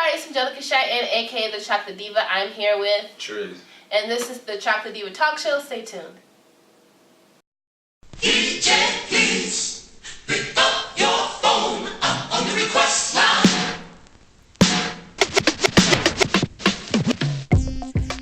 Hi, it's Angelica Cheyenne, aka the Chocolate Diva. I'm here with Trizz. And this is the Chocolate Diva Talk Show. Stay tuned. DJ, please pick up your phone. I'm on the request line.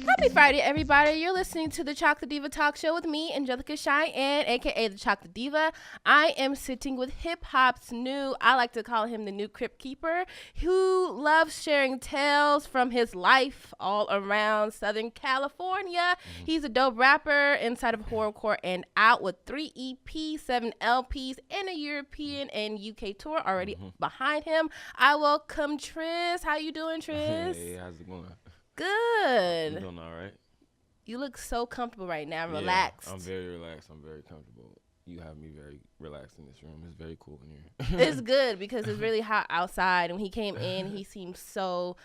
Happy Friday, everybody. You're listening to the Chocolate Diva Talk Show with me, Angelica Cheyenne, aka the Chocolate Diva. I am sitting with hip-hop's I like to call him the new Crypt Keeper, who loves sharing tales from his life all around Southern California. He's a dope rapper inside of Horrorcore and out with 3 EPs, 7 LPs, and a European and UK tour already behind him. I welcome Trizz. How you doing, Trizz? Hey, how's it going? Good. I'm doing all right. You look so comfortable right now, Yeah, relaxed. I'm very relaxed. I'm very comfortable. You have me very relaxed in this room. It's very cool in here. It's good because it's really hot outside. And when he came in, he seemed so,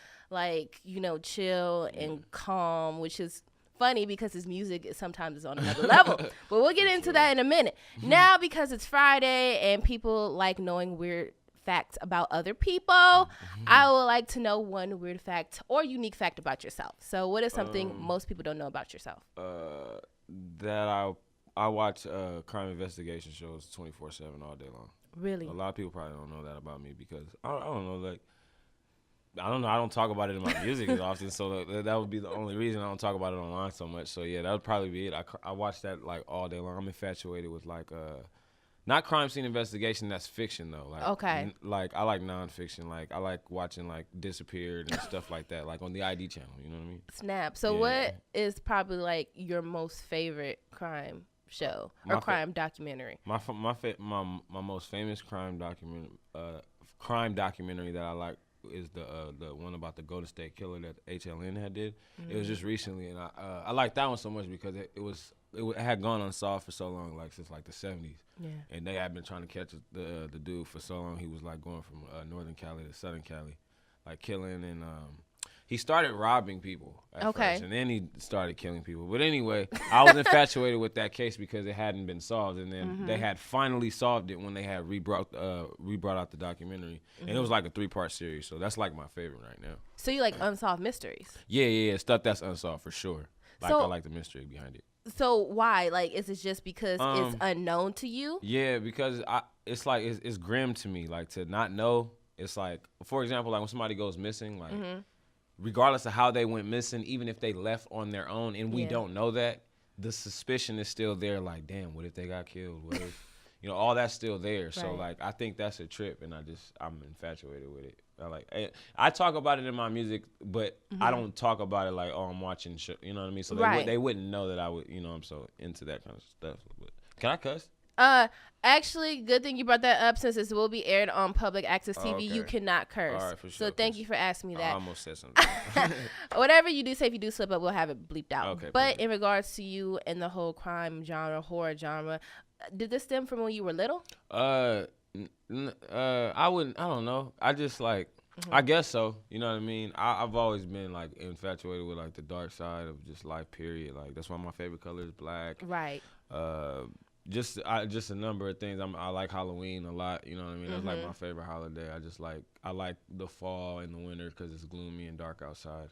chill and calm, which is funny because his music sometimes is on another level. But we'll get into that in a minute. Now, because it's Friday and people like knowing weird facts about other people, I would like to know one weird fact or unique fact about yourself. So what is something most people don't know about yourself? That I watch crime investigation shows 24/7 all day long. Really? A lot of people probably don't know that about me because I don't know, I don't talk about it in my music as often, so that would be the only reason I don't talk about it online so much. So yeah, that would probably be it. I watch that all day long. I'm infatuated with not crime scene investigation, that's fiction though. Okay. I like nonfiction. I like watching Disappeared and stuff like that, on the ID channel, you know what I mean? Snap. So what is probably your most favorite crime show or crime documentary? My most famous crime documentary that I like is the one about the Golden State Killer that HLN had did. It was just recently, and I like that one so much because it had gone unsolved for so long, since the 70s. Yeah. And they had been trying to catch the dude for so long. He was going from Northern Cali to Southern Cali, killing, and he started robbing people at first, and then he started killing people. But anyway, I was infatuated with that case because it hadn't been solved, and then they had finally solved it when they had rebrought out the documentary, and it was a 3-part series. So that's my favorite right now. So you like unsolved mysteries? Yeah, stuff that's unsolved for sure. I like the mystery behind it. So why? Is it just because it's unknown to you? Yeah, because it's grim to me. To not know, it's for example, when somebody goes missing, regardless of how they went missing, even if they left on their own and we don't know that, the suspicion is still there. Damn, what if they got killed? What if, all that's still there. Right. So I think that's a trip, and I'm infatuated with it. I talk about it in my music, but I don't talk about it I'm watching shit, you know what I mean? So they wouldn't know that I would, I'm so into that kind of stuff. But can I cuss? Actually, good thing you brought that up since this will be aired on public access TV. Okay. You cannot curse. All right, for sure. So thank you for asking me that. I almost said something. Whatever you do say, if you do slip up, we'll have it bleeped out. Okay, but perfect. In regards to you and the whole crime genre, horror genre, did this stem from when you were little? I don't know. I just I guess so. You know what I mean? I've always been infatuated with the dark side of just life, period. That's why my favorite color is black. Right. Just a number of things. I like Halloween a lot. You know what I mean? That's my favorite holiday. I like the fall and the winter because it's gloomy and dark outside.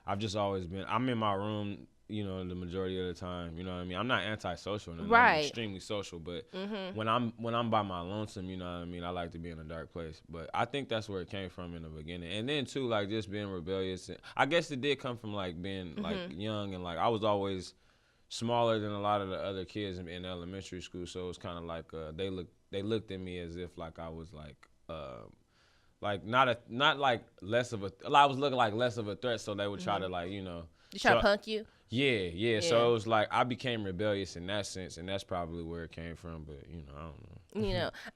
I've just always been. I'm in my room, the majority of the time. You know what I mean? I'm not antisocial. Right. I'm extremely social, but when I'm by my lonesome, you know what I mean? I like to be in a dark place. But I think that's where it came from in the beginning. And then too, just being rebellious. I guess it did come from being young and I was always smaller than a lot of the other kids in elementary school. So it was kind of they looked at me as if I was not less of a. I was looking less of a threat. So they would try to You try to punk you? Yeah. So it was I became rebellious in that sense, and that's probably where it came from. But I don't know.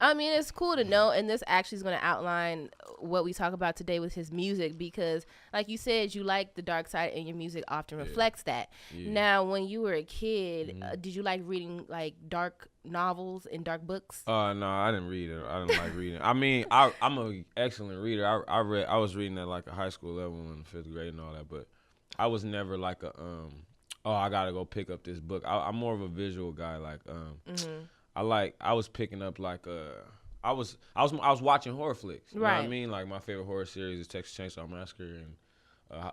I mean, it's cool to know, and this actually is going to outline what we talk about today with his music because, like you said, you like the dark side, and your music often reflects that. Yeah. Now, when you were a kid, did you like reading dark novels and dark books? No, I didn't read it. I didn't like reading. I mean, I'm an excellent reader. I was reading at a high school level in 5th grade and all that, but I was never I gotta go pick up this book. I'm more of a visual guy. I was picking up I was watching horror flicks. You know what I Right. mean? Like my favorite horror series is Texas Chainsaw Massacre and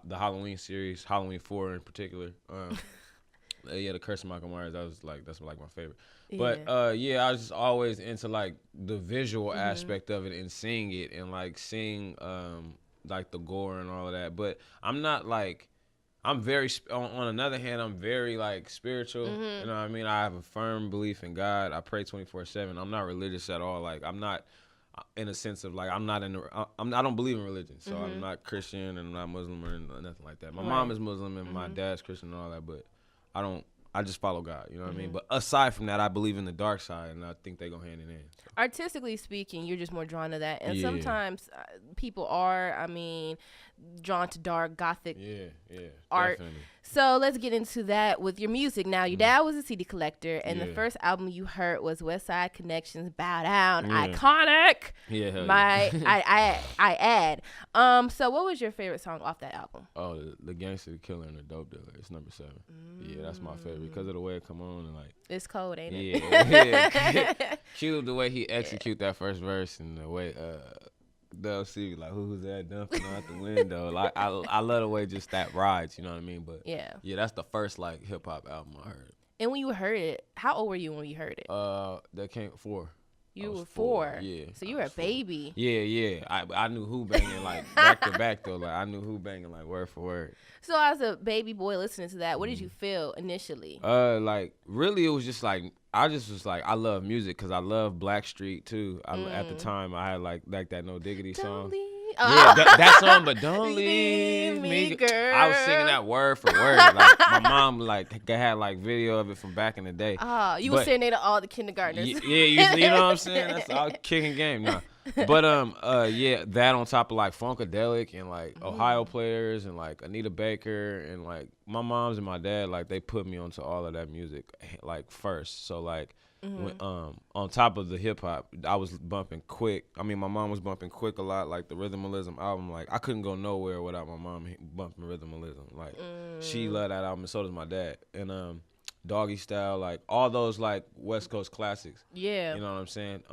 the Halloween series, Halloween 4 in particular. Yeah, the Curse of Michael Myers. That's like my favorite. But I was just always into like the visual aspect of it and seeing it and like seeing like the gore and all of that. But I'm not like I'm very on another hand I'm very like spiritual. You know what I mean? I have a firm belief in God. I pray 24/7. I'm not religious at all. Like I'm not in a sense of like I'm not in the, I don't believe in religion. So I'm not Christian and I'm not Muslim or nothing like that. My mom is Muslim and my dad's Christian and all that, but I just follow God, you know what I mean? But aside from that, I believe in the dark side, and I think they go hand in hand. So. Artistically speaking, you're just more drawn to that. And Yeah. sometimes people are, drawn to dark, gothic art. Definitely. So let's get into that with your music. Now, your dad was a CD collector, and the Yeah. first album you heard was West Side Connections, Bow Down, Yeah. Iconic. Yeah, hell My, yeah. I add. So what was your favorite song off that album? Oh, the Gangster, the Killer, and the Dope Dealer. It's number 7. Yeah, that's my favorite because of the way it come on and like. It's cold, ain't it? Yeah. Cute the way he execute that first verse and the way they'll see like who's that dumping out the window. Like I love the way just that rides, you know what I mean? But Yeah. that's the first like hip hop album I heard. And when you heard it, how old were you when you heard it? That came 4. You I was were 4. Yeah. So you I were a was 4. baby. Yeah. I knew who banging like back to back though. Like I knew who banging like word for word. So as a baby boy listening to that, what did you feel initially? Like really, it was just like I just was like I love music because I love Blackstreet too. At the time, I had like that No Diggity song. Yeah, that song, but don't leave me, girl. I was singing that word for word. Like my mom like had like video of it from back in the day. You were saying it to all the kindergartners. Yeah, you know what I'm saying? That's all kicking game now. But that on top of like Funkadelic and like Ohio Players and like Anita Baker and like my mom's and my dad, like they put me onto all of that music like first. So like when, on top of the hip hop, I was bumping Quick. I mean, my mom was bumping Quick a lot, like the Rhythmalism album. Like I couldn't go nowhere without my mom bumping Rhythmalism. Like she loved that album, and so does my dad. And Doggy Style, like all those like West Coast classics. Yeah. You know what I'm saying?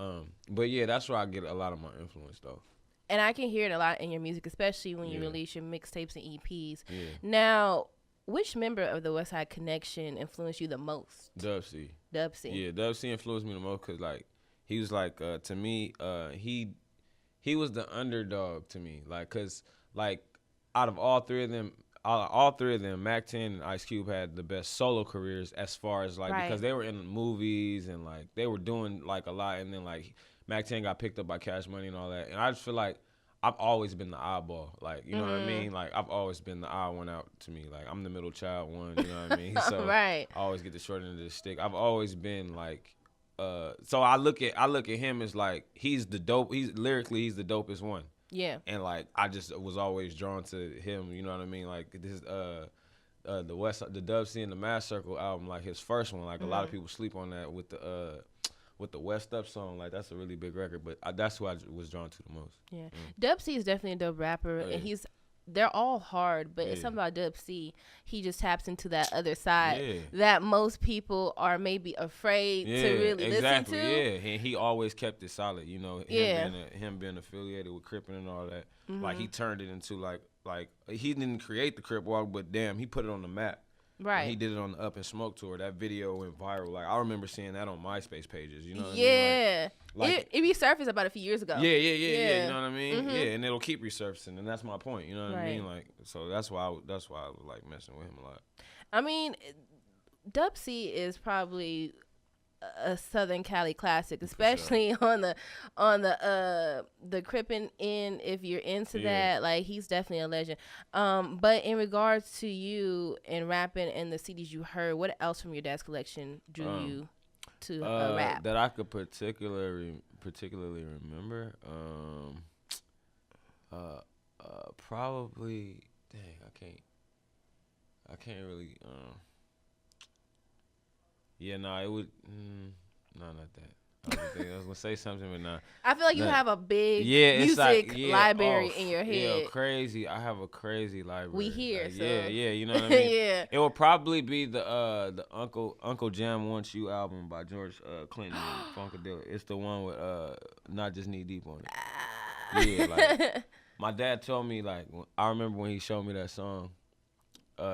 But yeah, that's where I get a lot of my influence though. And I can hear it a lot in your music, especially when you Yeah. release your mixtapes and EPs. Yeah. Now, which member of the West Side Connection influenced you the most? Dub C. Dub C. Yeah, Dub C influenced me the most because like he was like to me he was the underdog to me, like because like out of all three of them, Mac 10 and Ice Cube had the best solo careers as far as like Right. because they were in movies and like they were doing like a lot, and then like Mac 10 got picked up by Cash Money and all that, and I just feel like I've always been the oddball, like you know what I mean. Like I've always been the odd one out to me. Like I'm the middle child one, you know what I mean. So Right. I always get the short end of the stick. I've always been like, so I look at him as like he's the dope. He's the dopest one. Yeah. And like I just was always drawn to him, you know what I mean? Like this the Dub C and the Mass Circle album, like his first one, like a lot of people sleep on that with the West Up song, like that's a really big record, but that's who I was drawn to the most. Yeah. Dub C is definitely a dope rapper, and they're all hard, but it's something about Dub C. He just taps into that other side that most people are maybe afraid to really listen to. Yeah, and he always kept it solid, you know. Him being affiliated with Crippin' and all that. Like he turned it into like he didn't create the Crip Walk, but damn, he put it on the map. Right. And he did it on the Up and Smoke tour. That video went viral. Like I remember seeing that on MySpace pages. You know what I mean? Like it resurfaced about a few years ago. Yeah. You know what I mean? Yeah, and it'll keep resurfacing, and that's my point. You know what I mean? Like, so that's why I was like messing with him a lot. I mean, Dub C is probably a Southern Cali classic, especially on the Crippin' end. If you're into that, like he's definitely a legend. But in regards to you and rapping and the CDs you heard, what else from your dad's collection drew you to rap that I could particularly remember? Probably. Dang, I can't really. Yeah, no, it would. No, not that. I was gonna say something, but nah. I feel like you Nah. have a big It's music like, library in your Yeah, head. crazy. I have a crazy library. We here, Like, so. yeah, you know what I mean? Yeah. It would probably be the Uncle Jam Wants You album by George Clinton and Funkadelic. It's the one with Not Just Knee Deep on it. Yeah, like my dad told me, like, I remember when he showed me that song,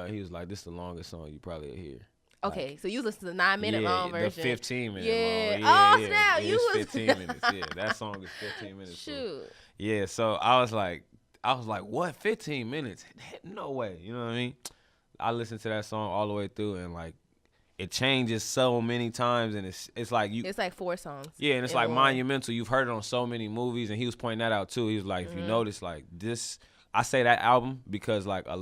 he was like, "This is the longest song you probably hear." Okay, so you listen to the 9-minute long version. The 15-minute Yeah. long. Yeah, Oh, snap. You was 15 minutes. Yeah, that song is 15 minutes. Shoot. Yeah, so I was like, what? 15 minutes? No way. You know what I mean? I listened to that song all the way through, and like, it changes so many times, and it's like you. It's like 4 songs. Yeah, and it's like one. monumental. You've heard it on so many movies, and he was pointing that out too. He was like, if you Mm-hmm. notice, like this, I say that album because like he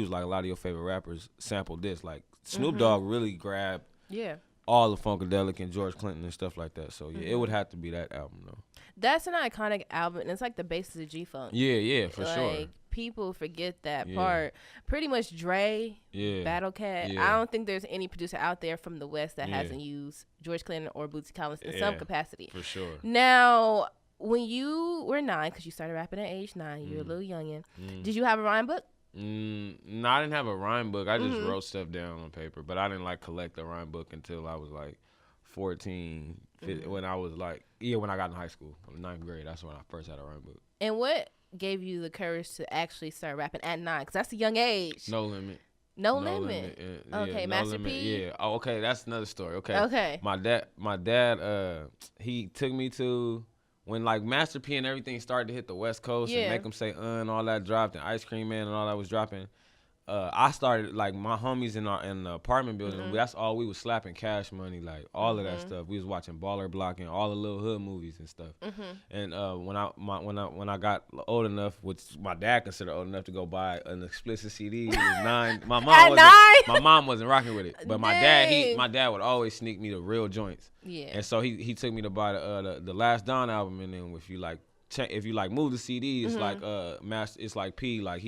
was like, a lot of your favorite rappers sampled this. Like Snoop Dogg really grabbed Yeah. all the Funkadelic and George Clinton and stuff like that. So yeah, it would have to be that album though. That's an iconic album, and it's like the basis of G-Funk. Yeah, for like, sure. People forget that Yeah. part. Pretty much Dre, Yeah. Battle Cat. Yeah. I don't think there's any producer out there from the West that Yeah. hasn't used George Clinton or Bootsy Collins in some Yeah, capacity. For sure. Now, when you were 9, because you started rapping at age 9, you were a little youngin', did you have a rhyme book? No, I didn't have a rhyme book. I just Mm-hmm. wrote stuff down on paper, but I didn't like collect a rhyme book until I was like 14, 15, Mm-hmm. when I was like, when I got in high school, 9th grade. That's when I first had a rhyme book. And what gave you the courage to actually start rapping at 9? Because that's a young age. No Limit. No limit. Okay, No Master Limit, P. Yeah. Oh, okay, that's another story. Okay. Okay. My dad, he took me to when like Master P and everything started to hit the West Coast Yeah. and make them say and all that dropped, and Ice Cream Man and all that was dropping. I started like my homies in the apartment building. Mm-hmm. That's all we was slapping Cash Money, like all of that stuff. We was watching Baller Block and all the little hood movies and stuff. Mm-hmm. And when I got old enough, which my dad considered old enough to go buy an explicit CD, he was 9. My mom wasn't rocking with it, but my Dang. dad would always sneak me to real joints. Yeah. And so he took me to buy the Last Don album, and then if you like move the CD, it's like it's like P, like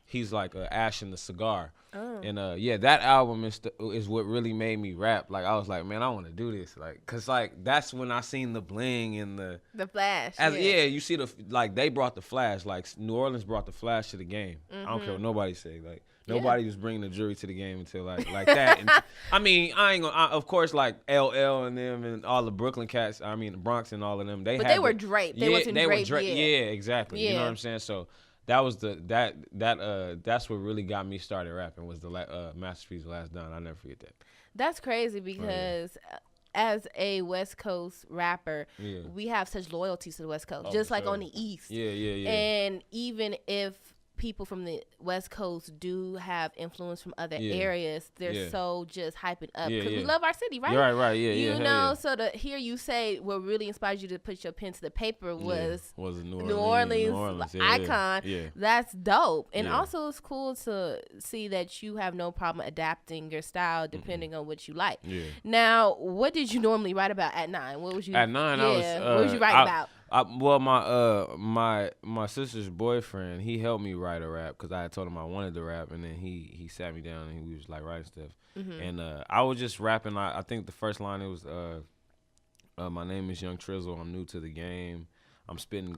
he's like Ash in the Cigar. Oh. And that album is what really made me rap. Like I was like, man, I want to do this, like, cause like that's when I seen the bling and the Flash. you see they brought the Flash, like New Orleans brought the Flash to the game. I don't care what nobody say, like nobody was bringing the jury to the game until like that. And I mean, of course, like LL and them and all the Brooklyn cats, I mean the Bronx and all of them, they were draped. They wasn't draped yet. Yeah, exactly. You know Yeah. what I'm saying? So that was that's what really got me started rapping, was the Master P's Last Don. I'll never forget that. That's crazy because as a West Coast rapper, Yeah. we have such loyalties to the West Coast, Oh, just for like sure. on the East. Yeah. And even if people from the West Coast do have influence from other Yeah. areas, they're Yeah. so just hyping up Yeah, because we yeah. love our city, right? You're right, yeah, You hell know, yeah. so to hear you say what really inspired you to put your pen to the paper was a New New Orleans icon. Yeah. That's dope. And Yeah. also it's cool to see that you have no problem adapting your style depending on what you like. Yeah. Now, what did you normally write about at 9? What was you At 9, I was. what was you writing about? Well, my sister's boyfriend, he helped me write a rap because I had told him I wanted to rap, and then he sat me down and he was like writing stuff, and I was just rapping. I think the first line, it was my name is Young Trizz, I'm new to the game. I'm spitting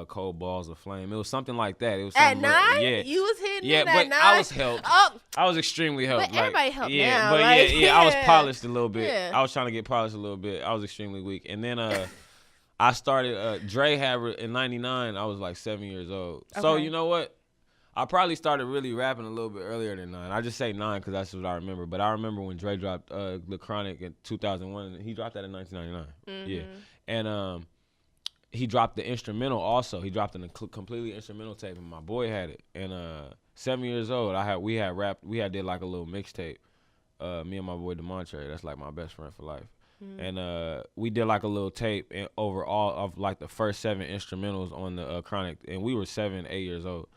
cold balls of flame. It was something like that. It was At something 9? Yeah. You was hitting Yeah, it at but 9? I was helped. Oh, I was extremely helped. But everybody helped yeah, now, but like, I was yeah. polished a little bit. Yeah. I was trying to get polished a little bit. I was extremely weak. And then I started, Dre had, in 99, I was like 7 years old. So Okay. you know what? I probably started really rapping a little bit earlier than 9. I just say 9 because that's what I remember. But I remember when Dre dropped The Chronic in 2001. He dropped that in 1999. Yeah. And he dropped the instrumental also. He dropped a completely instrumental tape, and my boy had it. And 7 years old, we had rapped. We had did like a little mixtape. Me and my boy DeMontre, that's like my best friend for life. And we did like a little tape over all of like the first 7 instrumentals on the Chronic, and we were 7, 8 years old.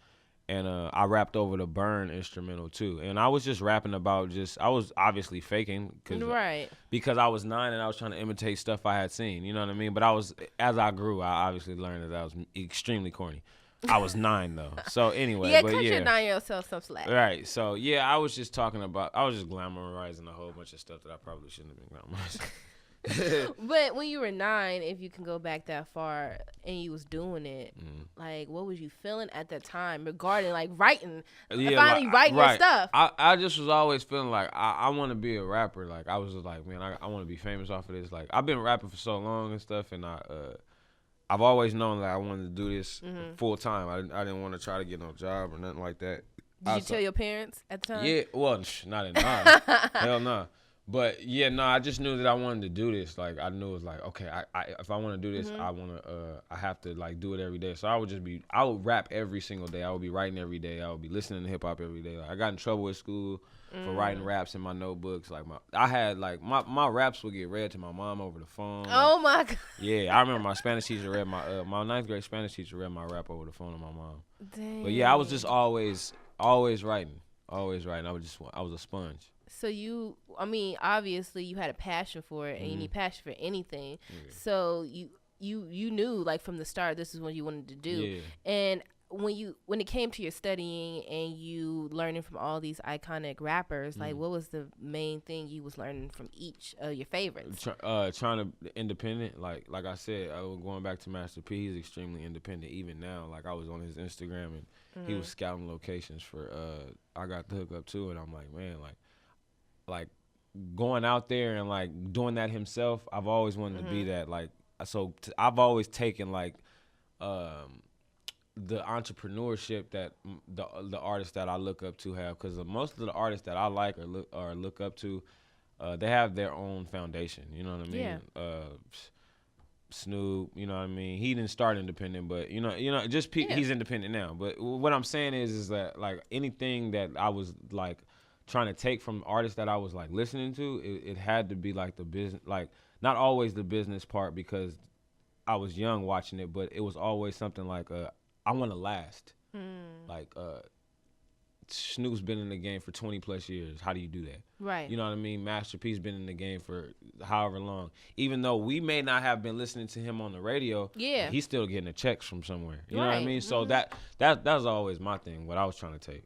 And I rapped over the Burn instrumental too. And I was just rapping about I was obviously faking because I was 9 and I was trying to imitate stuff I had seen. You know what I mean? But as I grew, I obviously learned that I was extremely corny. I was 9 though. So anyway, yeah, but cut yeah. your 9-year-old self some slack. Right. So yeah, I was just glamorizing a whole bunch of stuff that I probably shouldn't have been glamorizing. But when you were 9, if you can go back that far, and you was doing it, like, what was you feeling at that time regarding like writing, finally writing your stuff? I just was always feeling like I want to be a rapper. Like I was just like, man, I want to be famous off of this. Like I've been rapping for so long and stuff, and I've always known that I wanted to do this full time. I didn't want to try to get no job or nothing like that. Did you tell your parents at the time? Yeah, well, not at 9. Hell no. But yeah, no, I just knew that I wanted to do this. Like I knew it was like, okay, if I want to do this, I have to like do it every day. So I would rap every single day. I would be writing every day. I would be listening to hip hop every day. Like, I got in trouble at school for writing raps in my notebooks. Like my raps would get read to my mom over the phone. Oh my God. Yeah, I remember my Spanish teacher read my 9th grade Spanish teacher read my rap over the phone to my mom. Dang. But yeah, I was just always writing. I was a sponge. So obviously you had a passion for it, and you need passion for anything. Yeah. So you knew like from the start this is what you wanted to do. Yeah. And when it came to your studying and you learning from all these iconic rappers, like what was the main thing you was learning from each of your favorites? Trying to independent. Like I said, going back to Master P, he's extremely independent even now. Like I was on his Instagram and he was scouting locations for. I got the hook up too, and I'm like, man, like going out there and like doing that himself. I've always wanted to be that. Like I've always taken like the entrepreneurship that the artists that I look up to have, because most of the artists that I like or look up to, they have their own foundation. You know what I mean? Yeah. Snoop, you know what I mean? He didn't start independent, but he's independent now. But what I'm saying is that like anything that I was like trying to take from artists that I was like listening to, it had to be like the business, like not always the business part because I was young watching it, but it was always something like I want to last. Like Snoop's been in the game for 20 plus years. How do you do that? Right. You know what I mean? Master P's been in the game for however long. Even though we may not have been listening to him on the radio, he's still getting the checks from somewhere. You know what I mean? So that was always my thing, what I was trying to take.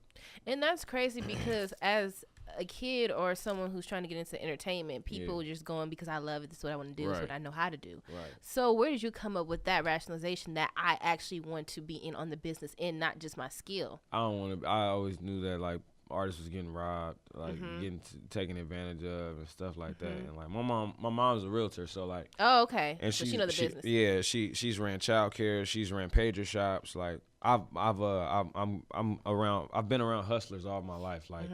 And that's crazy because as a kid or someone who's trying to get into entertainment, people are just going because I love it. This is what I want to do. This is what I know how to do. Right. So where did you come up with that rationalization that I actually want to be in on the business and not just my skill? I always knew that like artists was getting robbed, like getting taken advantage of and stuff like that. And like my mom's a realtor, so like and so she know the business. Yeah, she's ran childcare, she's ran pager shops. Like I've been around hustlers all my life, like.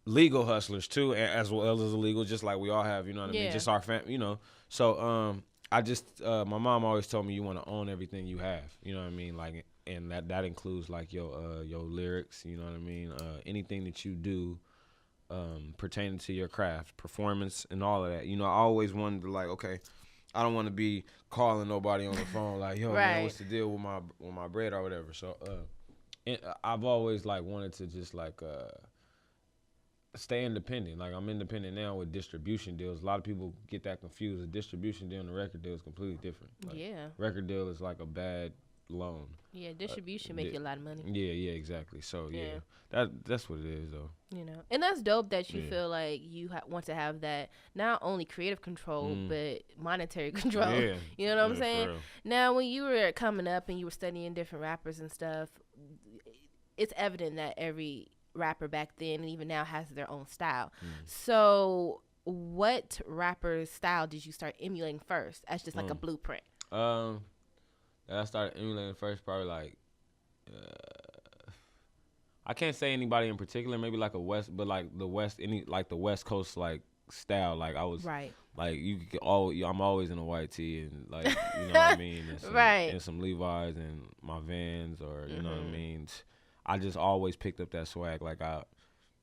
Legal hustlers too, as well as illegal, just like we all have, you know what I mean? Just our family, you know. So I just my mom always told me you want to own everything you have, you know what I mean? Like, and that includes like your lyrics, you know what I mean? Anything that you do pertaining to your craft, performance, and all of that. You know, I always wanted to like, okay, I don't want to be calling nobody on the phone like, yo, man, what's the deal with my bread or whatever. So I've always like wanted to just like stay independent. Like I'm independent now with distribution deals. A lot of people get that confused. A distribution deal and a record deal is completely different. Like, record deal is like a bad loan. Yeah, distribution make you a lot of money. Yeah, exactly. So that's what it is though. You know, and that's dope that you feel like you want to have that not only creative control but monetary control. Yeah. You know what I'm saying? Now, when you were coming up and you were studying different rappers and stuff, it's evident that every rapper back then and even now has their own style. So what rapper's style did you start emulating first as just like a blueprint? I started emulating first probably like I can't say anybody in particular, maybe like a West, but like the West Coast like style. Like I was like I'm always in a white tee and like you know what I mean, and some Levi's and my Vans or you know what I mean. I just always picked up that swag. Like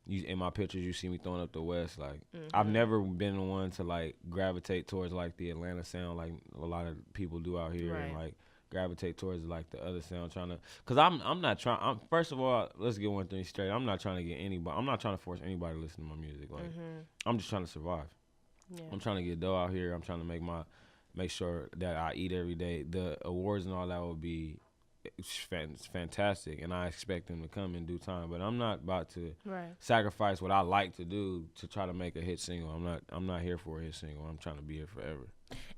in my pictures, you see me throwing up the West. Like I've never been the one to like gravitate towards like the Atlanta sound, like a lot of people do out here, and like gravitate towards like the other sound. Cause I'm not trying. First of all, let's get one thing straight. I'm not trying to get anybody. I'm not trying to force anybody to listen to my music. Like I'm just trying to survive. Yeah. I'm trying to get dough out here. I'm trying to make sure that I eat every day. The awards and all that will be it's fantastic, and I expect him to come in due time. But I'm not about to Right. sacrifice what I like to do to try to make a hit single. I'm not here for a hit single. I'm trying to be here forever.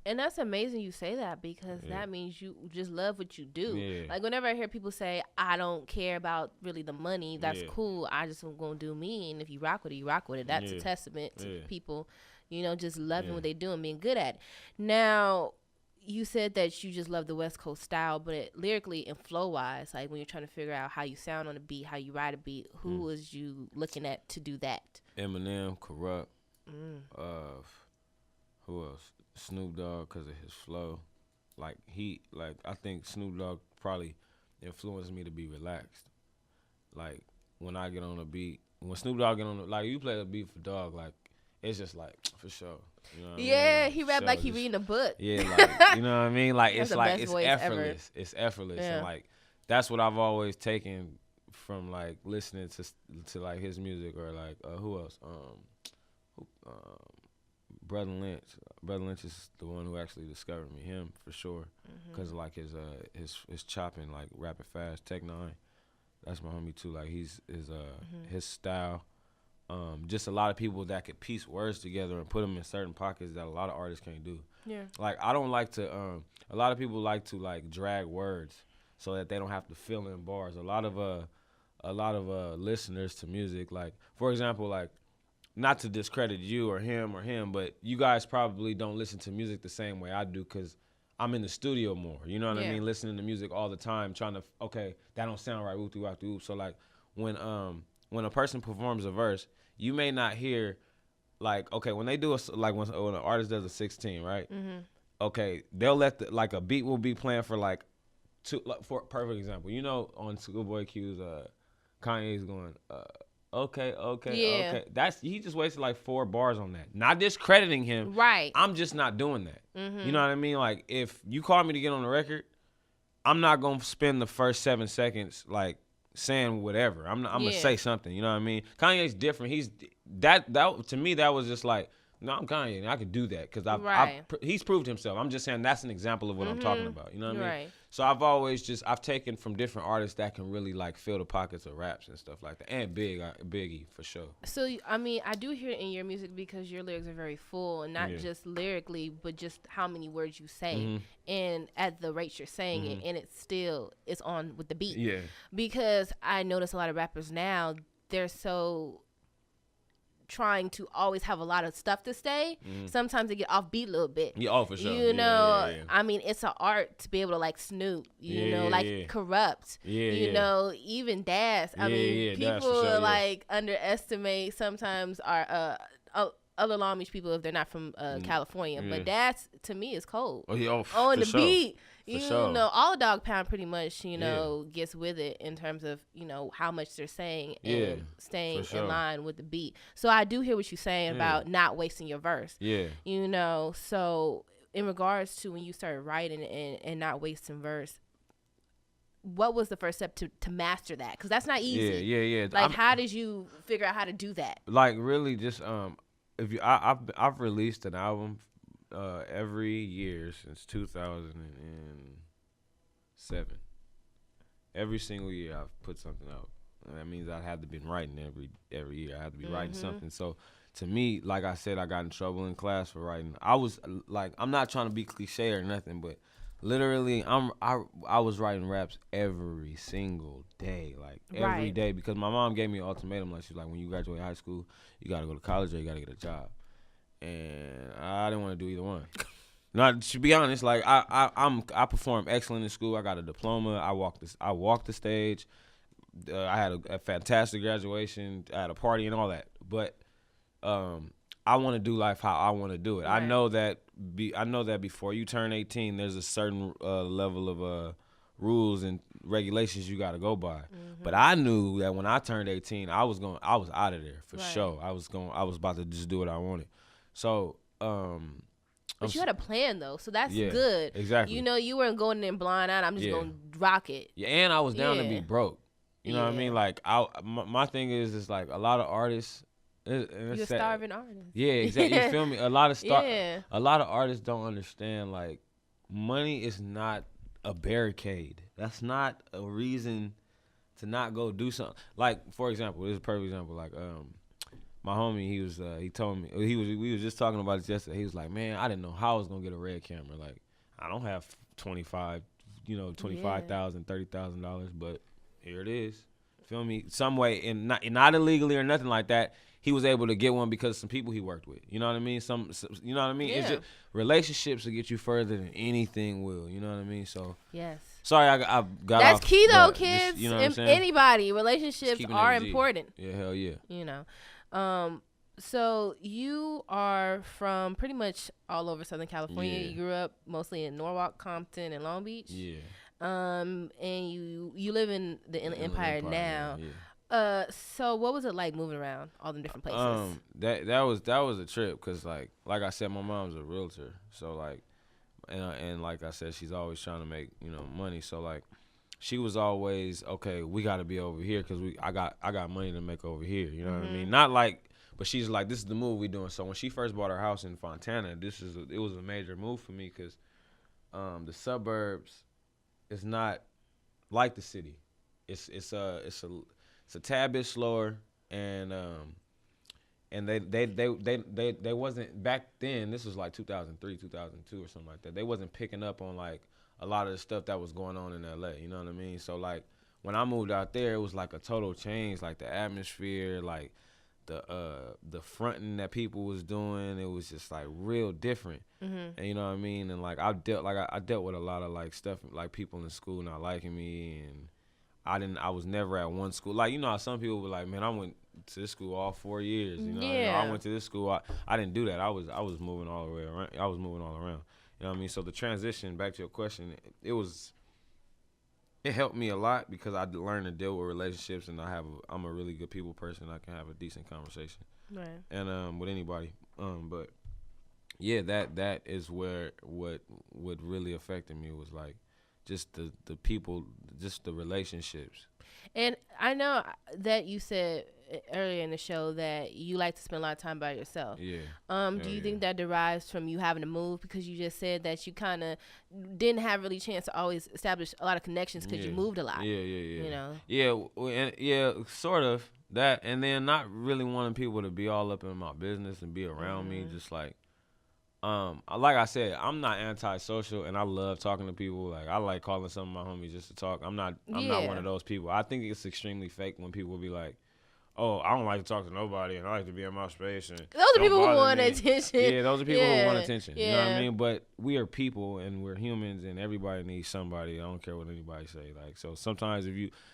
And that's amazing you say that, because that means you just love what you do. Yeah. Like, whenever I hear people say, I don't care about really the money, that's cool. I just am going to do me. And if you rock with it, you rock with it. That's a testament to people, just loving what they do and being good at it. Now, you said that you just love the West Coast style, but lyrically and flow-wise, like when you're trying to figure out how you sound on a beat, how you ride a beat, who was you looking at to do that? Eminem, Corrupt. Who else? Snoop Dogg, because of his flow. I think Snoop Dogg probably influenced me to be relaxed. Like, when I get on a beat, when Snoop Dogg get on you play a beat for Dogg, like, it's just like, for sure. You know what I mean? Like, he rapped like he reading a book. Yeah, like, you know what I mean? Like, it's effortless. Ever. It's effortless. Yeah. And, like, that's what I've always taken from, like, listening to like, his music, or, like, who else? Brotha Lynch. Brotha Lynch is the one who actually discovered me. Him, for sure. Because, like, his chopping, like, rapping fast. Tech Nine. That's my homie, too. Like, his style. Just a lot of people that could piece words together and put them in certain pockets that a lot of artists can't do. Yeah. Like, I don't like to, a lot of people like to, like, drag words so that they don't have to fill in bars. A lot of listeners to music, like, for example, like, not to discredit you or him, but you guys probably don't listen to music the same way I do, because I'm in the studio more. You know what I mean? Listening to music all the time, trying to, okay, that don't sound right, whoop, whoop, whoop. So, like, when a person performs a verse, you may not hear, like, okay, when they do when an artist does a 16, right? Okay, they'll let a beat will be playing for like two. Like, for perfect example, on Schoolboy Q's, Kanye's going, okay. He just wasted like 4 bars on that. Not discrediting him. Right. I'm just not doing that. You know what I mean? Like, if you call me to get on the record, I'm not gonna spend the first 7 seconds like saying whatever. I'm gonna say something. You know what I mean? Kanye's different. He's that to me, that was just like, no, I'm Kanye, and I could do that because he's proved himself. I'm just saying that's an example of what I'm talking about. You know what I mean? Right. So I've taken from different artists that can really like fill the pockets of raps and stuff like that, and Biggie for sure. So I mean, I do hear it in your music because your lyrics are very full, and not just lyrically, but just how many words you say, and at the rate you're saying it, and it's on with the beat. Yeah. Because I notice a lot of rappers now, they're so trying to always have a lot of stuff to say. Sometimes they get off beat a little bit. Yeah, for sure. Yeah. I mean, it's an art to be able to like Snoop, Corrupt, even Das. I mean, people like underestimate sometimes our other Long Beach people if they're not from California. But Das, to me, is cold. On the beat. All Dog Pound pretty much, gets with it in terms of, how much they're saying and staying in line with the beat. So I do hear what you're saying about not wasting your verse. Yeah. So in regards to when you started writing and not wasting verse, what was the first step to master that? Because that's not easy. Yeah. Like, how did you figure out how to do that? Like, really just, I've released an album every year since 2007. Every single year I've put something out. That means I have to be writing every year. I have to be writing something. So to me, like I said, I got in trouble in class for writing. I was like, I'm not trying to be cliche or nothing, but literally I was writing raps every single day, like every day, because my mom gave me an ultimatum. Like, she's like, when you graduate high school, you got to go to college or you got to get a job. And I didn't want to do either one. Not to be honest, like I performed excellent in school. I got a diploma. I walked the stage. I had a fantastic graduation. I had a party and all that. But I want to do life how I want to do it. Right. I know that before you turn 18, there's a certain level of rules and regulations you got to go by. But I knew that when I turned 18, I was out of there for sure. I was about to just do what I wanted. So, but you had a plan though, so that's good. Exactly. You weren't going in blind out. I'm just gonna rock it. Yeah, and I was down to be broke. You know what I mean? Like, my thing is like a lot of artists. You're a starving artist. Yeah, exactly. You feel me? A lot of artists don't understand, like, money is not a barricade. That's not a reason to not go do something. Like, for example, this is a perfect example. Like, my homie, he told me, we was just talking about this yesterday. He was like, man, I didn't know how I was gonna get a red camera. Like, I don't have $25,000, $30,000, but here it is. Feel me? Some way, and not illegally or nothing like that. He was able to get one because of some people he worked with. You know what I mean? Some you know what I mean? Yeah. It's just relationships will get you further than anything will. You know what I mean? So Yes. sorry, I got That's off, key though, but kids. Just, you know what I'm saying? Anybody, relationships Keeping are it G. important. Yeah, hell yeah. You know. So you are from pretty much all over Southern California. Yeah. You grew up mostly in Norwalk, Compton, and Long Beach. Yeah. And you live in the Inland Empire now. Yeah. So what was it like moving around all them different places? That was a trip because like I said, my mom's a realtor, so like, and like I said, she's always trying to make money. So like, she was always okay. We got to be over here because I got money to make over here. You know what I mean? Not like, but she's like, this is the move we doing. So when she first bought her house in Fontana, it was a major move for me because the suburbs is not like the city. It's a tad bit slower, and they wasn't back then. This was like 2003, 2002 or something like that. They wasn't picking up on like a lot of the stuff that was going on in LA. You know what I mean? So like when I moved out there, it was like a total change. Like the atmosphere, like the fronting that people was doing, it was just like real different. And you know what I mean? And like I dealt with a lot of like stuff, like people in school not liking me, and I was never at one school. Like, you know how some people were like, man, I went to this school all 4 years. You know, Yeah. I went to this school. I didn't do that. I was moving all the way around. I was moving all around. You know what I mean? So the transition, back to your question, it helped me a lot because I learned to deal with relationships, and I'm a really good people person. I can have a decent conversation. Right. And with anybody. But yeah, that is where what really affected me was like just the people, just the relationships. And I know that you said earlier in the show that you like to spend a lot of time by yourself. Yeah. Do you think that derives from you having to move? Because you just said that you kind of didn't have really chance to always establish a lot of connections because you moved a lot. Yeah. You know? Yeah, sort of. That, and then not really wanting people to be all up in my business and be around me. Just like I said, I'm not antisocial, and I love talking to people. Like, I like calling some of my homies just to talk. I'm not one of those people. I think it's extremely fake when people be like, oh, I don't like to talk to nobody, and I like to be in my space. And those are people who want attention. Yeah, those are people who want attention. Yeah. You know what I mean? But we are people, and we're humans, and everybody needs somebody. I don't care what anybody say. Like, so sometimes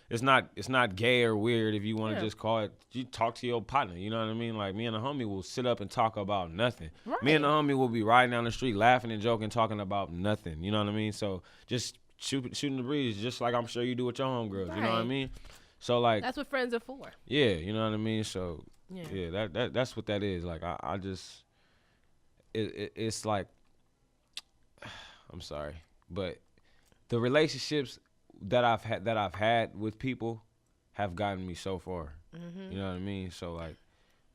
it's not gay or weird if you want to just call it. You talk to your partner. You know what I mean? Like, me and the homie will sit up and talk about nothing. Right. Me and the homie will be riding down the street laughing and joking, talking about nothing. You know what I mean? So just shooting the breeze, just like I'm sure you do with your homegirls. Right. You know what I mean? So like, that's what friends are for. Yeah, you know what I mean. So yeah, that's what that is. Like I just, it's like, I'm sorry, but the relationships that I've had with people have gotten me so far. You know what I mean. So like,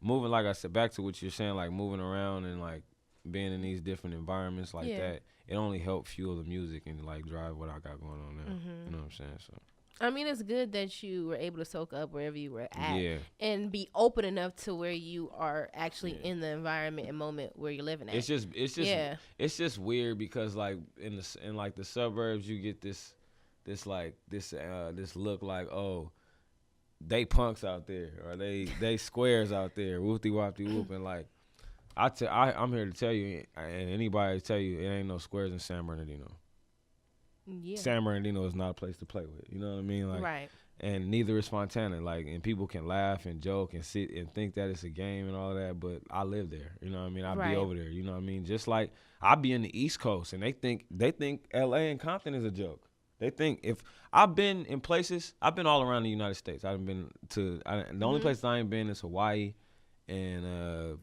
moving, like I said, back to what you're saying, like moving around and like being in these different environments like that, it only helped fuel the music and like drive what I got going on now. You know what I'm saying? So. I mean, it's good that you were able to soak up wherever you were at and be open enough to where you are actually in the environment and moment where you're living at. It's just weird because like in the suburbs you get this look like, oh, they punks out there, or they squares out there, whoopty whoopty whoop, and like I'm here to tell you, and anybody tell you, it ain't no squares in San Bernardino. Yeah. San Bernardino is not a place to play with. You know what I mean? Like, right. And neither is Fontana. Like, and people can laugh and joke and sit and think that it's a game and all that, but I live there. You know what I mean? I'd be over there. You know what I mean? Just like I be in the East Coast, and they think L.A. and Compton is a joke. They think if I've been in places, I've been all around the United States. I've been to the only place I ain't been is Hawaii, and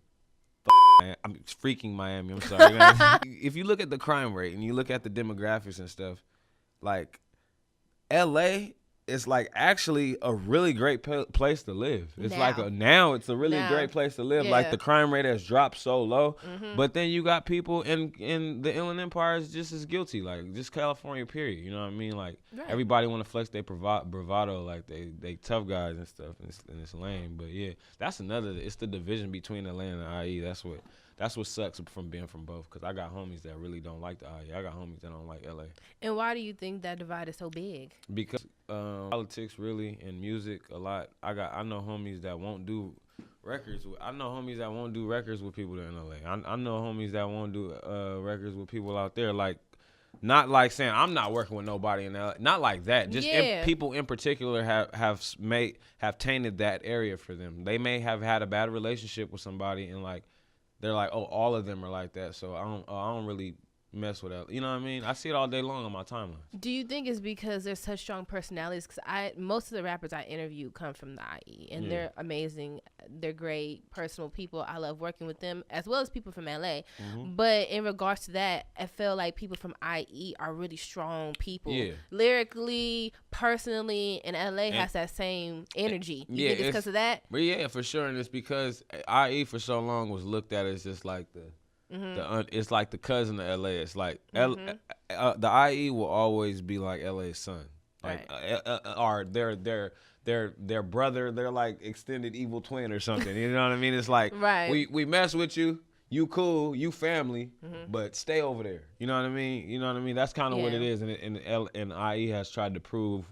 I'm freaking Miami. I'm sorry. If you look at the crime rate and you look at the demographics and stuff, like L.A. it's like actually a really great place to live. It's Now. like now it's a really Now. great place to live. Yeah. Like the crime rate has dropped so low, but then you got people in the Inland Empire is just as guilty. Like just California, period. You know what I mean? Like Right. everybody want to flex their bravado, like they tough guys and stuff, and it's lame. But yeah, that's another. It's the division between Atlanta and IE. That's what sucks from being from both. Cause I got homies that really don't like the IE. I got homies that don't like LA. And why do you think that divide is so big? Because politics really and music a lot. I know homies that won't do records. I know homies that won't do records with people in LA. I know homies that won't do records with people out there. Like, not like saying I'm not working with nobody in LA. Not like that. Just people in particular have tainted that area for them. They may have had a bad relationship with somebody and like they're like, oh, all of them are like that. So I don't really mess with that. You know what I mean? I see it all day long on my timeline. Do you think it's because they're such strong personalities? Because most of the rappers I interview come from the IE, and they're amazing. They're great personal people. I love working with them as well as people from LA. But in regards to that, I feel like people from IE are really strong people. Lyrically, personally, and LA has that same energy. You think it's because of that? But yeah, for sure. And it's because IE for so long was looked at as just like it's like the cousin of LA. It's like the IE will always be like LA's son, like or their brother. They're like extended evil twin or something. You know what I mean? It's like we mess with you. You cool, you family, but stay over there. You know what I mean? You know what I mean? That's kind of what it is, and IE has tried to prove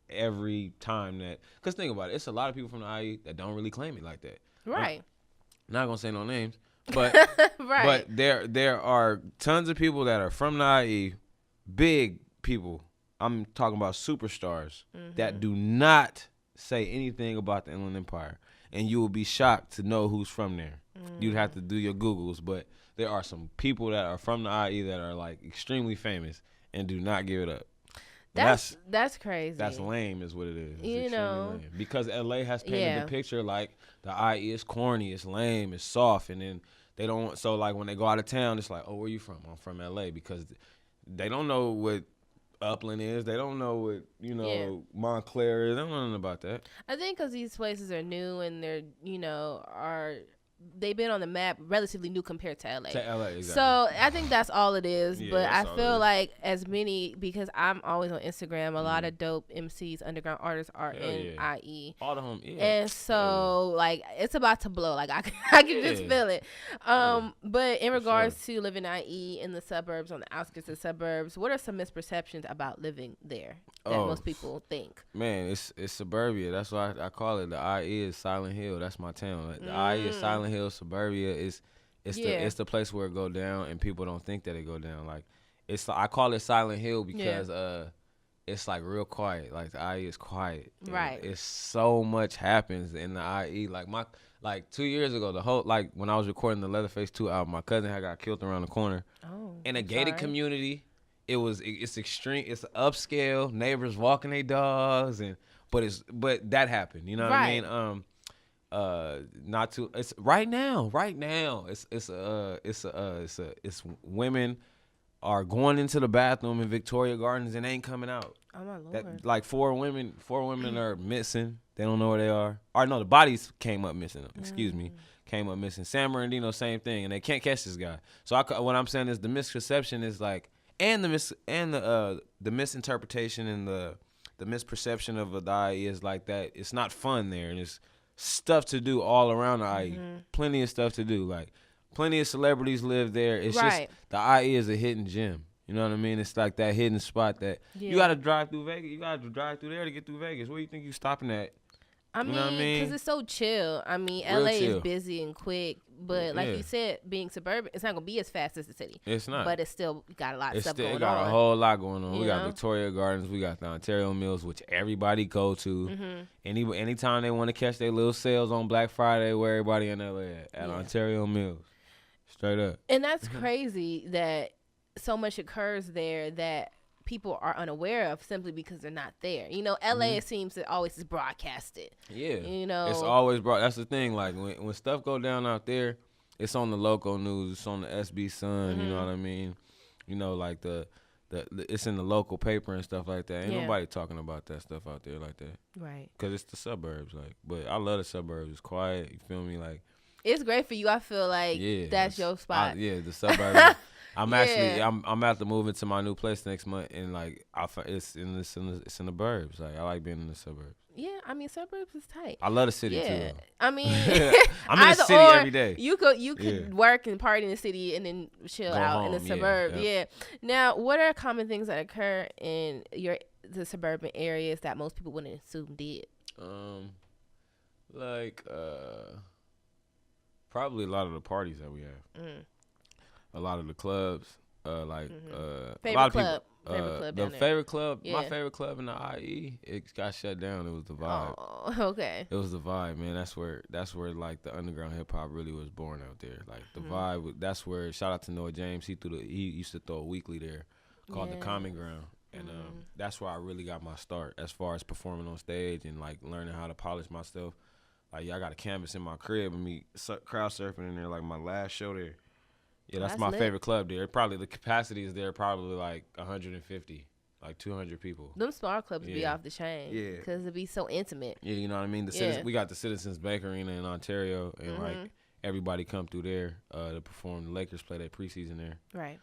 every time that. Cause think about it, it's a lot of people from the IE that don't really claim it like that. Right. I'm not gonna say no names. But right. but there are tons of people that are from the IE, big people. I'm talking about superstars that do not say anything about the Inland Empire, and you will be shocked to know who's from there. You'd have to do your Googles, but there are some people that are from the IE that are like extremely famous and do not give it up. That's crazy. That's lame, is what it is. It's you know, lame. Because LA has painted the picture like the IE is corny, it's lame, it's soft, and then they don't. So like when they go out of town, it's like, oh, where you from? I'm from LA, because they don't know what Upland is. They don't know what Montclair is. They don't know nothing about that. I think because these places are new and they're they've been on the map relatively new compared to LA. Exactly. So I think that's all it is. Yeah, but I feel like because I'm always on Instagram, a lot of dope MCs, underground artists are in IE. All the home, And so like it's about to blow. Like I can just feel it. But in regards to living in IE in the suburbs, on the outskirts of the suburbs, what are some misperceptions about living there that most people think? Man, it's suburbia. That's why I call it. The IE is Silent Hill. That's my town. The IE is Silent Hill. Suburbia is it's the place where it go down, and people don't think that it go down. Like I call it Silent Hill because it's like real quiet. Like the IE is quiet. Right. It's so much happens in the IE. Like 2 years ago, the whole when I was recording the Leatherface 2 album, my cousin had got killed around the corner. Oh. In a gated community. It's extreme. It's upscale. Neighbors walking their dogs, but that happened. You know what I mean? Not too. It's right now. It's women are going into the bathroom in Victoria Gardens and ain't coming out. Oh my Lord! Like four women are missing. They don't know where they are. Or no, the bodies came up missing. Excuse me, came up missing. San Bernardino, same thing, and they can't catch this guy. So what I'm saying is the misconception is like, and the misinterpretation and the misperception of the IE is like that. It's not fun there, and it's stuff to do all around the IE. Plenty of stuff to do. Like plenty of celebrities live there. It's just the IE is a hidden gem. You know what I mean? It's like that hidden spot that you got to drive through Vegas. You got to drive through there to get through Vegas. Where do you think you stopping at? I mean, because it's so chill. I mean, LA is busy and quick, but like you said, being suburban, it's not gonna be as fast as the city. It's not. But it's still got a lot of stuff going on. It got a whole lot going on. We got Victoria Gardens. We got the Ontario Mills, which everybody go to. Anytime they want to catch their little sales on Black Friday, where everybody in LA at Ontario Mills. Straight up. And that's crazy that so much occurs there that people are unaware of simply because they're not there. You know, LA it seems to always is broadcasted. Yeah. You know, it's always that's the thing. Like when stuff go down out there, it's on the local news, it's on the SB Sun, you know what I mean? You know, like the it's in the local paper and stuff like that. Ain't Yeah. nobody talking about that stuff out there like that. Right. Cause it's the suburbs, like. But I love the suburbs. It's quiet. You feel me? Like. It's great for you. I feel like that's your spot. Yeah, the suburbs. I'm Yeah. actually I'm about to move into my new place next month, and like it's in the burbs. Like I like being in the suburbs. Yeah, I mean suburbs is tight. I love the city Yeah, too. I mean, I'm in the either city or, every day. You could work and party in the city and then chill Go out in the home, suburb. yeah. Yeah. Now, what are common things that occur in the suburban areas that most people wouldn't assume did? Like probably a lot of the parties that we have. A lot of the clubs. Favorite a lot of club? people. Favorite club The down there? favorite club. Yeah. My favorite club in the IE. It got shut down. It was the Vibe. Oh, okay. It was the Vibe, man. That's where like the underground hip hop really was born out there. Like the Vibe. That's where. Shout out to Noah James. He used to throw a weekly there called the Common Ground, and that's where I really got my start as far as performing on stage and like learning how to polish myself. Like I got a canvas in my crib and me crowd surfing in there like my last show there. Yeah, that's my lit. favorite club there. Probably the capacity is there probably like 150, like 200 people. Them small clubs be Yeah. off the chain. Yeah. Because it be so intimate. Yeah, you know what I mean? We got the Citizens Bank Arena in Ontario, and like everybody come through there to perform. The Lakers play their preseason there. Right.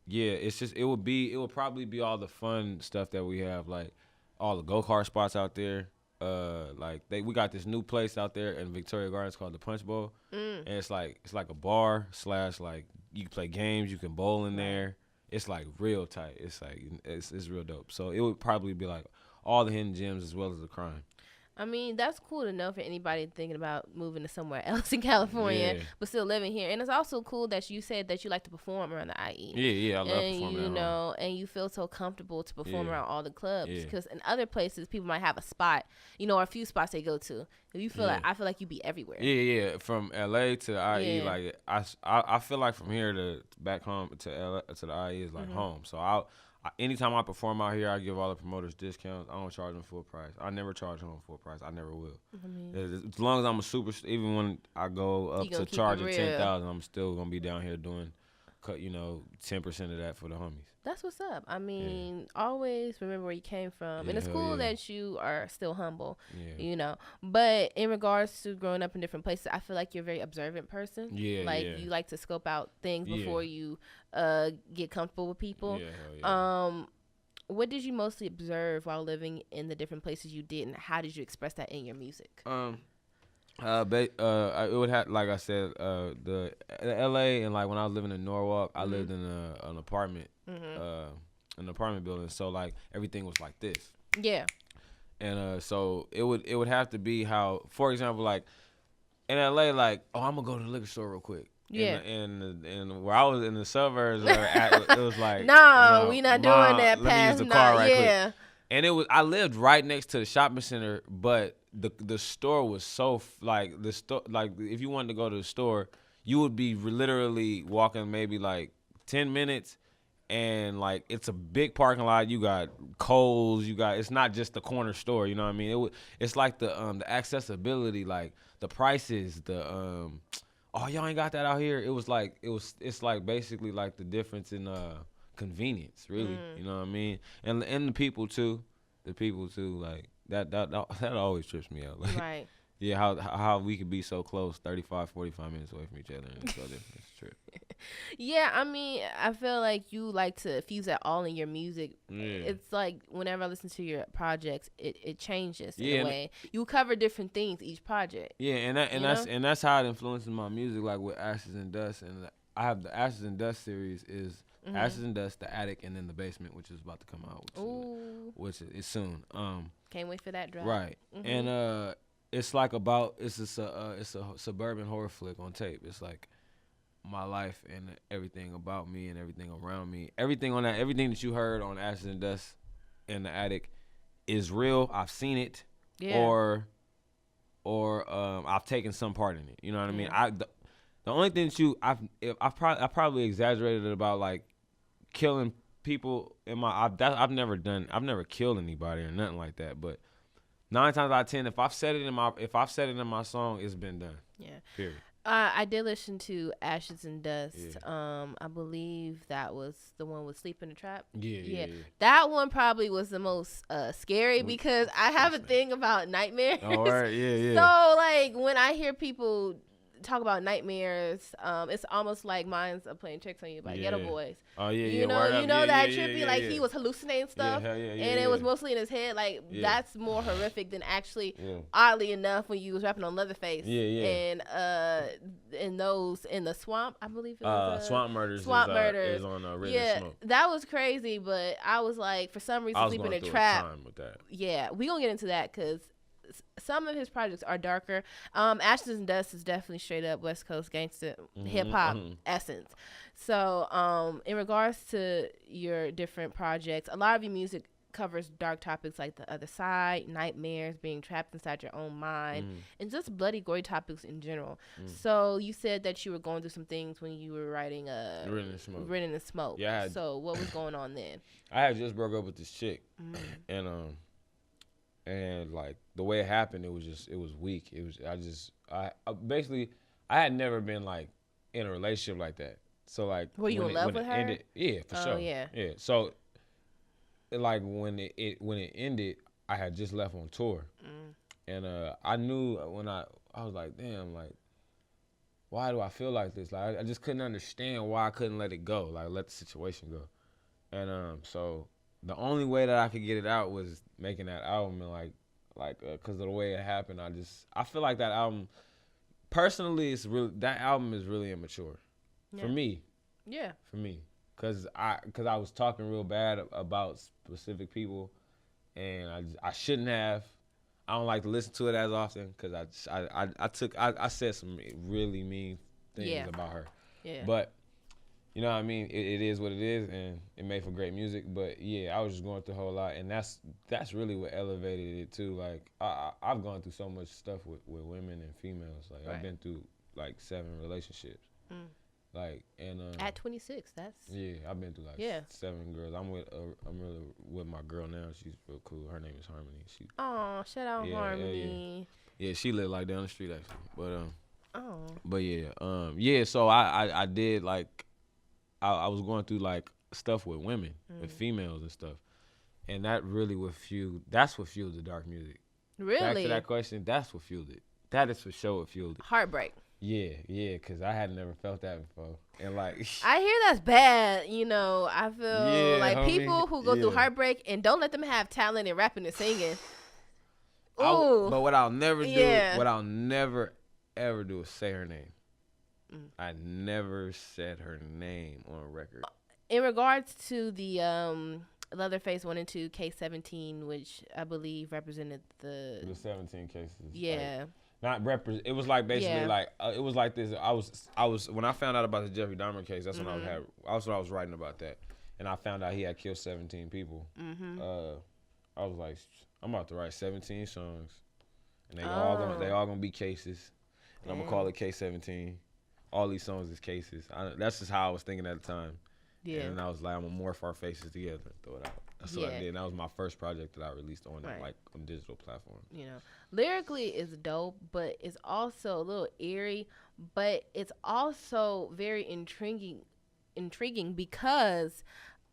Yeah, it's just it would probably be all the fun stuff that we have, like all the go-kart spots out there. We got this new place out there in Victoria Gardens called the Punch Bowl, and it's like a bar / like you can play games, you can bowl in there. It's like real tight. It's like it's real dope. So it would probably be like all the hidden gems as well as the crime. I mean, that's cool to know for anybody thinking about moving to somewhere else in California, Yeah. but still living here. And it's also cool that you said that you like to perform around the IE. Yeah, I love And performing. you at home. know, and you feel so comfortable to perform Yeah. around all the clubs. Yeah. Because in other places, people might have a spot, or a few spots they go to. If you feel Yeah. I feel like you be everywhere. Yeah. From LA to the IE, Yeah. like I feel like from here to back home to LA to the IE is like home. So anytime I perform out here, I give all the promoters discounts. I don't charge them full price. I never charge them full price. I never will. As long as I'm a super, even when I go up You gonna to keep it charging real. 10,000, I'm still gonna be down here doing, 10% of that for the homies. That's what's up. I mean, always remember where you came from. Yeah, and it's hell cool yeah. that you are still humble, Yeah. But in regards to growing up in different places, I feel like you're a very observant person. Yeah, Like, yeah. you like to scope out things Yeah. before you get comfortable with people. Yeah, hell yeah. What did you mostly observe while living in the different places you did, and how did you express that in your music? It would have, like I said, the LA, and like when I was living in Norwalk, I lived in an apartment, an apartment building. So like everything was like this, Yeah. and so it would have to be how, for example, like in LA, like I'm gonna go to the liquor store real quick. Yeah. And where I was in the suburbs, it was like No, we not doing Mom, that. Let me Past use the car right yeah. quick. And I lived right next to the shopping center, but the store was so if you wanted to go to the store, you would be literally walking maybe like 10 minutes, and like it's a big parking lot. You got Kohl's, it's not just the corner store, you know what I mean? It's like the accessibility, like the prices, oh, y'all ain't got that out here. It's like basically like the difference in convenience, really. You know what I mean? And the people too, like that always trips me out. Like, Right. yeah, how we could be so close, 35, 45 minutes away from each other, and it's so different. It's a trip. Yeah, I mean, I feel like you like to fuse that all in your music. Yeah. It's like whenever I listen to your projects, it changes Yeah, in a and way. You cover different things each project. Yeah, and that's how it influences my music, like with Ashes and Dust, and I have the Ashes and Dust series is Ashes and Dust, The Attic, and then The Basement, which is about to come out, which is soon. Can't wait for that drop. Right, and it's like it's a suburban horror flick on tape. It's like my life and everything about me and everything around me, everything that you heard on Ashes and Dust and The Attic is real. I've seen it, or I've taken some part in it. You know what I mean? The only thing that I probably exaggerated about like killing people in I've never killed anybody or nothing like that. But 9 times out of 10, if I've said it in my song, it's been done. Yeah. Period. I did listen to Ashes and Dust. Yeah. I believe that was the one with Sleep in the Trap. Yeah. That one probably was the most scary because I have a man. thing about nightmares. All right, yeah. So like when I hear people talk about nightmares, it's almost like Minds Are Playing Tricks on You by Ghetto Boys. Oh yeah, You know that trippy, like yeah. he was hallucinating stuff, Yeah, and it was mostly in his head. Like that's more horrific than actually. Yeah. Oddly enough, when you was rapping on Leatherface, Yeah. and in the swamp, I believe it was Swamp Murders. Swamp Murders is on Written in Smoke. that was crazy. But I was like, for some reason, Sleeping in a Trap. With that. Yeah, we gonna get into that because some of his projects are darker. Ashes and Dust is definitely straight up West Coast gangster hip hop essence. So, in regards to your different projects, a lot of your music covers dark topics like the other side, nightmares, being trapped inside your own mind, and just bloody, gory topics in general. So you said that you were going through some things when you were writing Written in Smoke. Yeah. So what was going on then? I had just broke up with this chick, and like the way it happened, it was weak. I basically I had never been like in a relationship like that. So like, were you in love with her? Ended, yeah, for sure. Yeah. So like when it ended, I had just left on tour, and I knew when I was like, damn, like, why do I feel like this? Like I just couldn't understand why I couldn't let it go, like let the situation go, and so the only way that I could get it out was making that album, and like because of the way it happened, I feel like that album, personally, that album is really immature, for me. Yeah. For me. Cause I was talking real bad about specific people, and I shouldn't have. I don't like to listen to it as often because I said some really mean things about her. Yeah. But you know what I mean. It is what it is, and it made for great music. But yeah, I was just going through a whole lot, and that's really what elevated it too. Like I've gone through so much stuff with women and females. Like I've been through like 7 relationships. Like and at 26, that's I've been through like 7 girls. I'm really with my girl now. She's real cool. Her name is Harmony. Shout out Harmony. Yeah, she lived like down the street actually. But So I did like I was going through like stuff with women, with females and stuff, and that really that's what fueled the dark music. Really? Back to that question, that's what fueled it. That is for sure what fueled it. Heartbreak. Yeah, because I had never felt that before. And like, I hear that's bad. You know, I feel like homie, people who go through heartbreak and don't let them have talent in rapping and singing. But what I'll never ever do is say her name. I never said her name on record. In regards to the Leatherface 1 and 2 K-17, which I believe represented the 17 cases. Yeah. Like, not represent. It was like basically like it was like this. I was when I found out about the Jeffrey Dahmer case. That's when I was writing about that, and I found out he had killed 17 people. I was like, I'm about to write 17 songs, and they all gonna be cases, and I'm gonna call it K-17. All these songs is cases. That's just how I was thinking at the time. Yeah. And I was like, I'm gonna morph our faces together and throw it out. That's what I did. And that was my first project that I released on on digital platforms. You know, lyrically it's dope, but it's also a little eerie, but it's also very intriguing because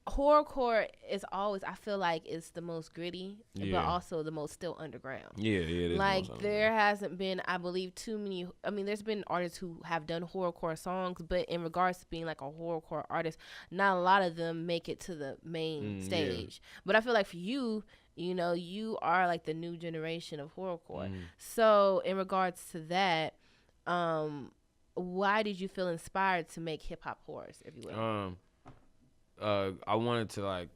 horrorcore is always, I feel like, it's the most gritty, but also the most still underground. Yeah, it is. Like there hasn't been, I believe, too many. I mean, there's been artists who have done horrorcore songs, but in regards to being like a horrorcore artist, not a lot of them make it to the main stage. But I feel like for you, you know, you are like the new generation of horrorcore. So in regards to that, why did you feel inspired to make hip hop horrors, if you will? I wanted to like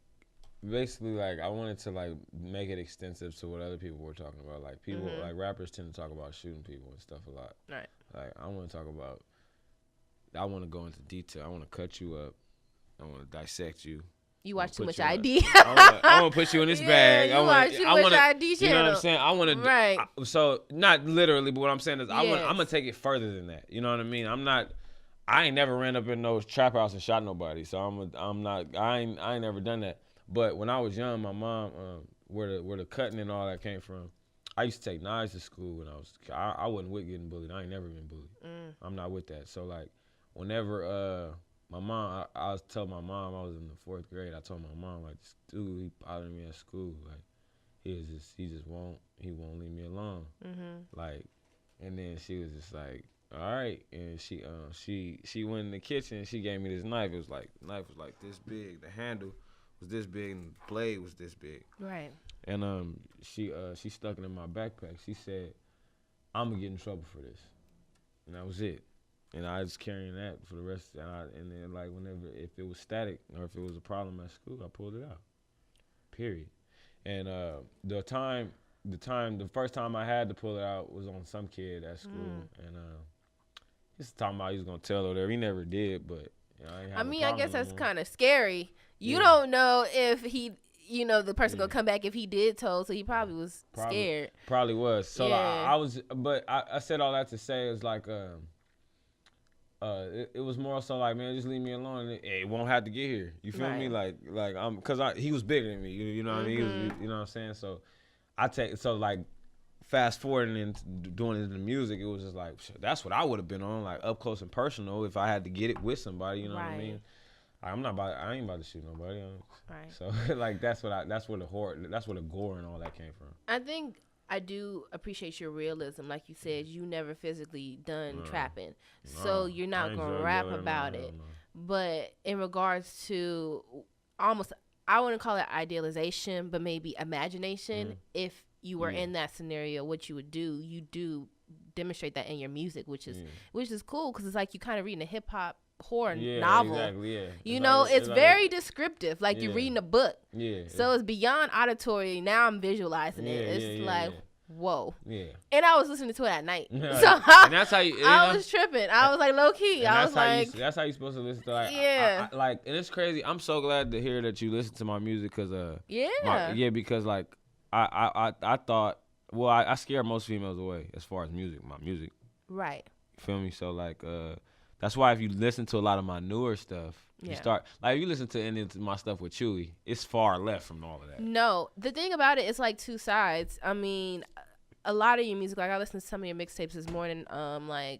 make it extensive to what other people were talking about. Like people, like rappers tend to talk about shooting people and stuff a lot. Right. Like I want to go into detail. I want to cut you up. I want to dissect you. You watch too much ID. I want to put you in this bag. You watch too much ID channel. You know what I'm saying? I want to. Right. So not literally, but what I'm saying is I'm gonna take it further than that. You know what I mean? I ain't never ran up in no trap house and shot nobody, so I ain't never done that. But when I was young, my mom, where the cutting and all that came from, I used to take knives to school when I wasn't with getting bullied. I ain't never been bullied. I'm not with that. So like, whenever my mom, I was telling my mom I was in the 4th grade. I told my mom like, this dude, he bothered me at school. Like, he won't leave me alone. Like, and then she was just like, all right. And she went in the kitchen and she gave me this knife. It was like, the knife was like this big. The handle was this big and the blade was this big. Right. And she stuck it in my backpack. She said, I'm gonna get in trouble for this. And that was it. And I was carrying that for the rest and then like if it was static or if it was a problem at school, I pulled it out. Period. And the first time I had to pull it out was on some kid at school. And he's talking about he was gonna tell or whatever. He never did, but I mean, I guess that's kind of scary. You don't know if he, the person gonna come back if he did tell, so he probably was scared. Probably was. So I said all that to say is like, it was more so like, man, just leave me alone. It won't have to get here. You feel me? Like he was bigger than me. You know what I mean? He was, you know what I'm saying? So like fast forwarding and doing it in the music, it was just like, that's what I would have been on, like up close and personal if I had to get it with somebody. You know what I mean? I ain't about to shoot nobody. Right. So like that's where the gore and all that came from. I think I do appreciate your realism. Like you said, you never physically done trapping, so you're not gonna rap about it. But in regards to almost, I wouldn't call it idealization, but maybe imagination. If you were in that scenario, what you would do, you do demonstrate that in your music, which is cool because it's like you kind of reading a hip hop horror novel. Exactly, it's very descriptive, like you're reading a book. So it's beyond auditory. Now I'm visualizing it. It's like whoa. And I was listening to it at night. So and that's how you, I was tripping. I was like low key. I was like, that's how you supposed to listen to like like, and it's crazy. I'm so glad to hear that you listen to my music because because like I thought, well, I scare most females away as far as my music. Right. You feel me? So like that's why if you listen to a lot of my newer stuff, you start, like if you listen to any of my stuff with Chewy, it's far left from all of that. No, the thing about it is like two sides. I mean, a lot of your music, like I listened to some of your mixtapes this morning, the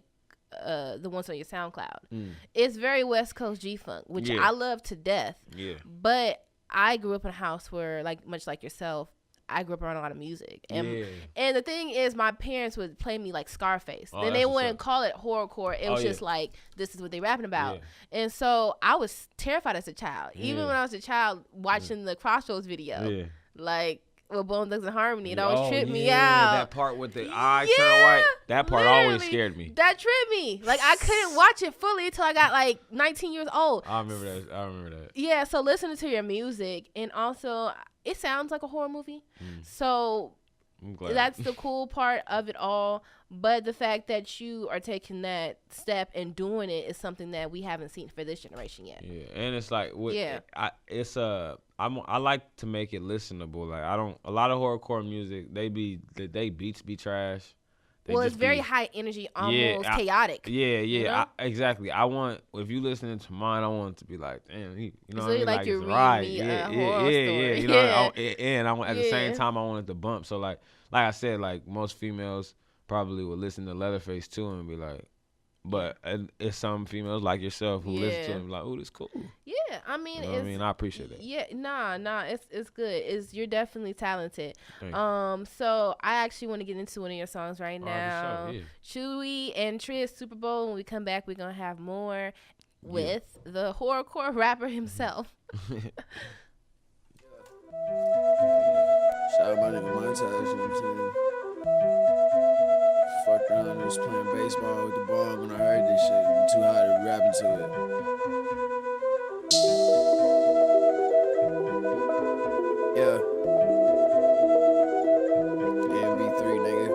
ones on your SoundCloud. It's very West Coast G-Funk, which I love to death. But I grew up in a house where, like much like yourself, I grew up around a lot of music. And the thing is, my parents would play me like Scarface. Then they wouldn't call it horrorcore. It was just like, this is what they rapping about. And so I was terrified as a child. Even when I was a child watching the Crossroads video. Like, with Bone Thugs and Harmony. It always tripped me out. That part with the eyes turn white. That part always scared me. That tripped me. Like, I couldn't watch it fully until I got like 19 years old. I remember that. Yeah, so listening to your music, and also it sounds like a horror movie. So that's the cool part of it all. But the fact that you are taking that step and doing it is something that we haven't seen for this generation yet. Yeah, and it's like, I like to make it listenable. Like a lot of horrorcore music, they beats be trash. It's very high energy, almost chaotic. Exactly. I want, if you listening to mine, I want it to be like, damn, you know what I mean? Like you're reading me a horror story. You know, and at the same time, I want it to bump. So like I said, like most females probably would listen to Leatherface too and be like, but it's some females like yourself who listen to him like, oh, this cool. Yeah, I mean, you know I appreciate that. Yeah, nah, it's good. You're definitely talented. So I actually want to get into one of your songs right now. Chewy and Trizz, Super Bowl. When we come back, we're gonna have more with the horrorcore rapper himself. Shout out my nigga Montage, you know what I'm saying? Fucked around and was playing baseball with the ball when I heard this shit. I'm too high to rap into it. Yeah. MB3, nigga.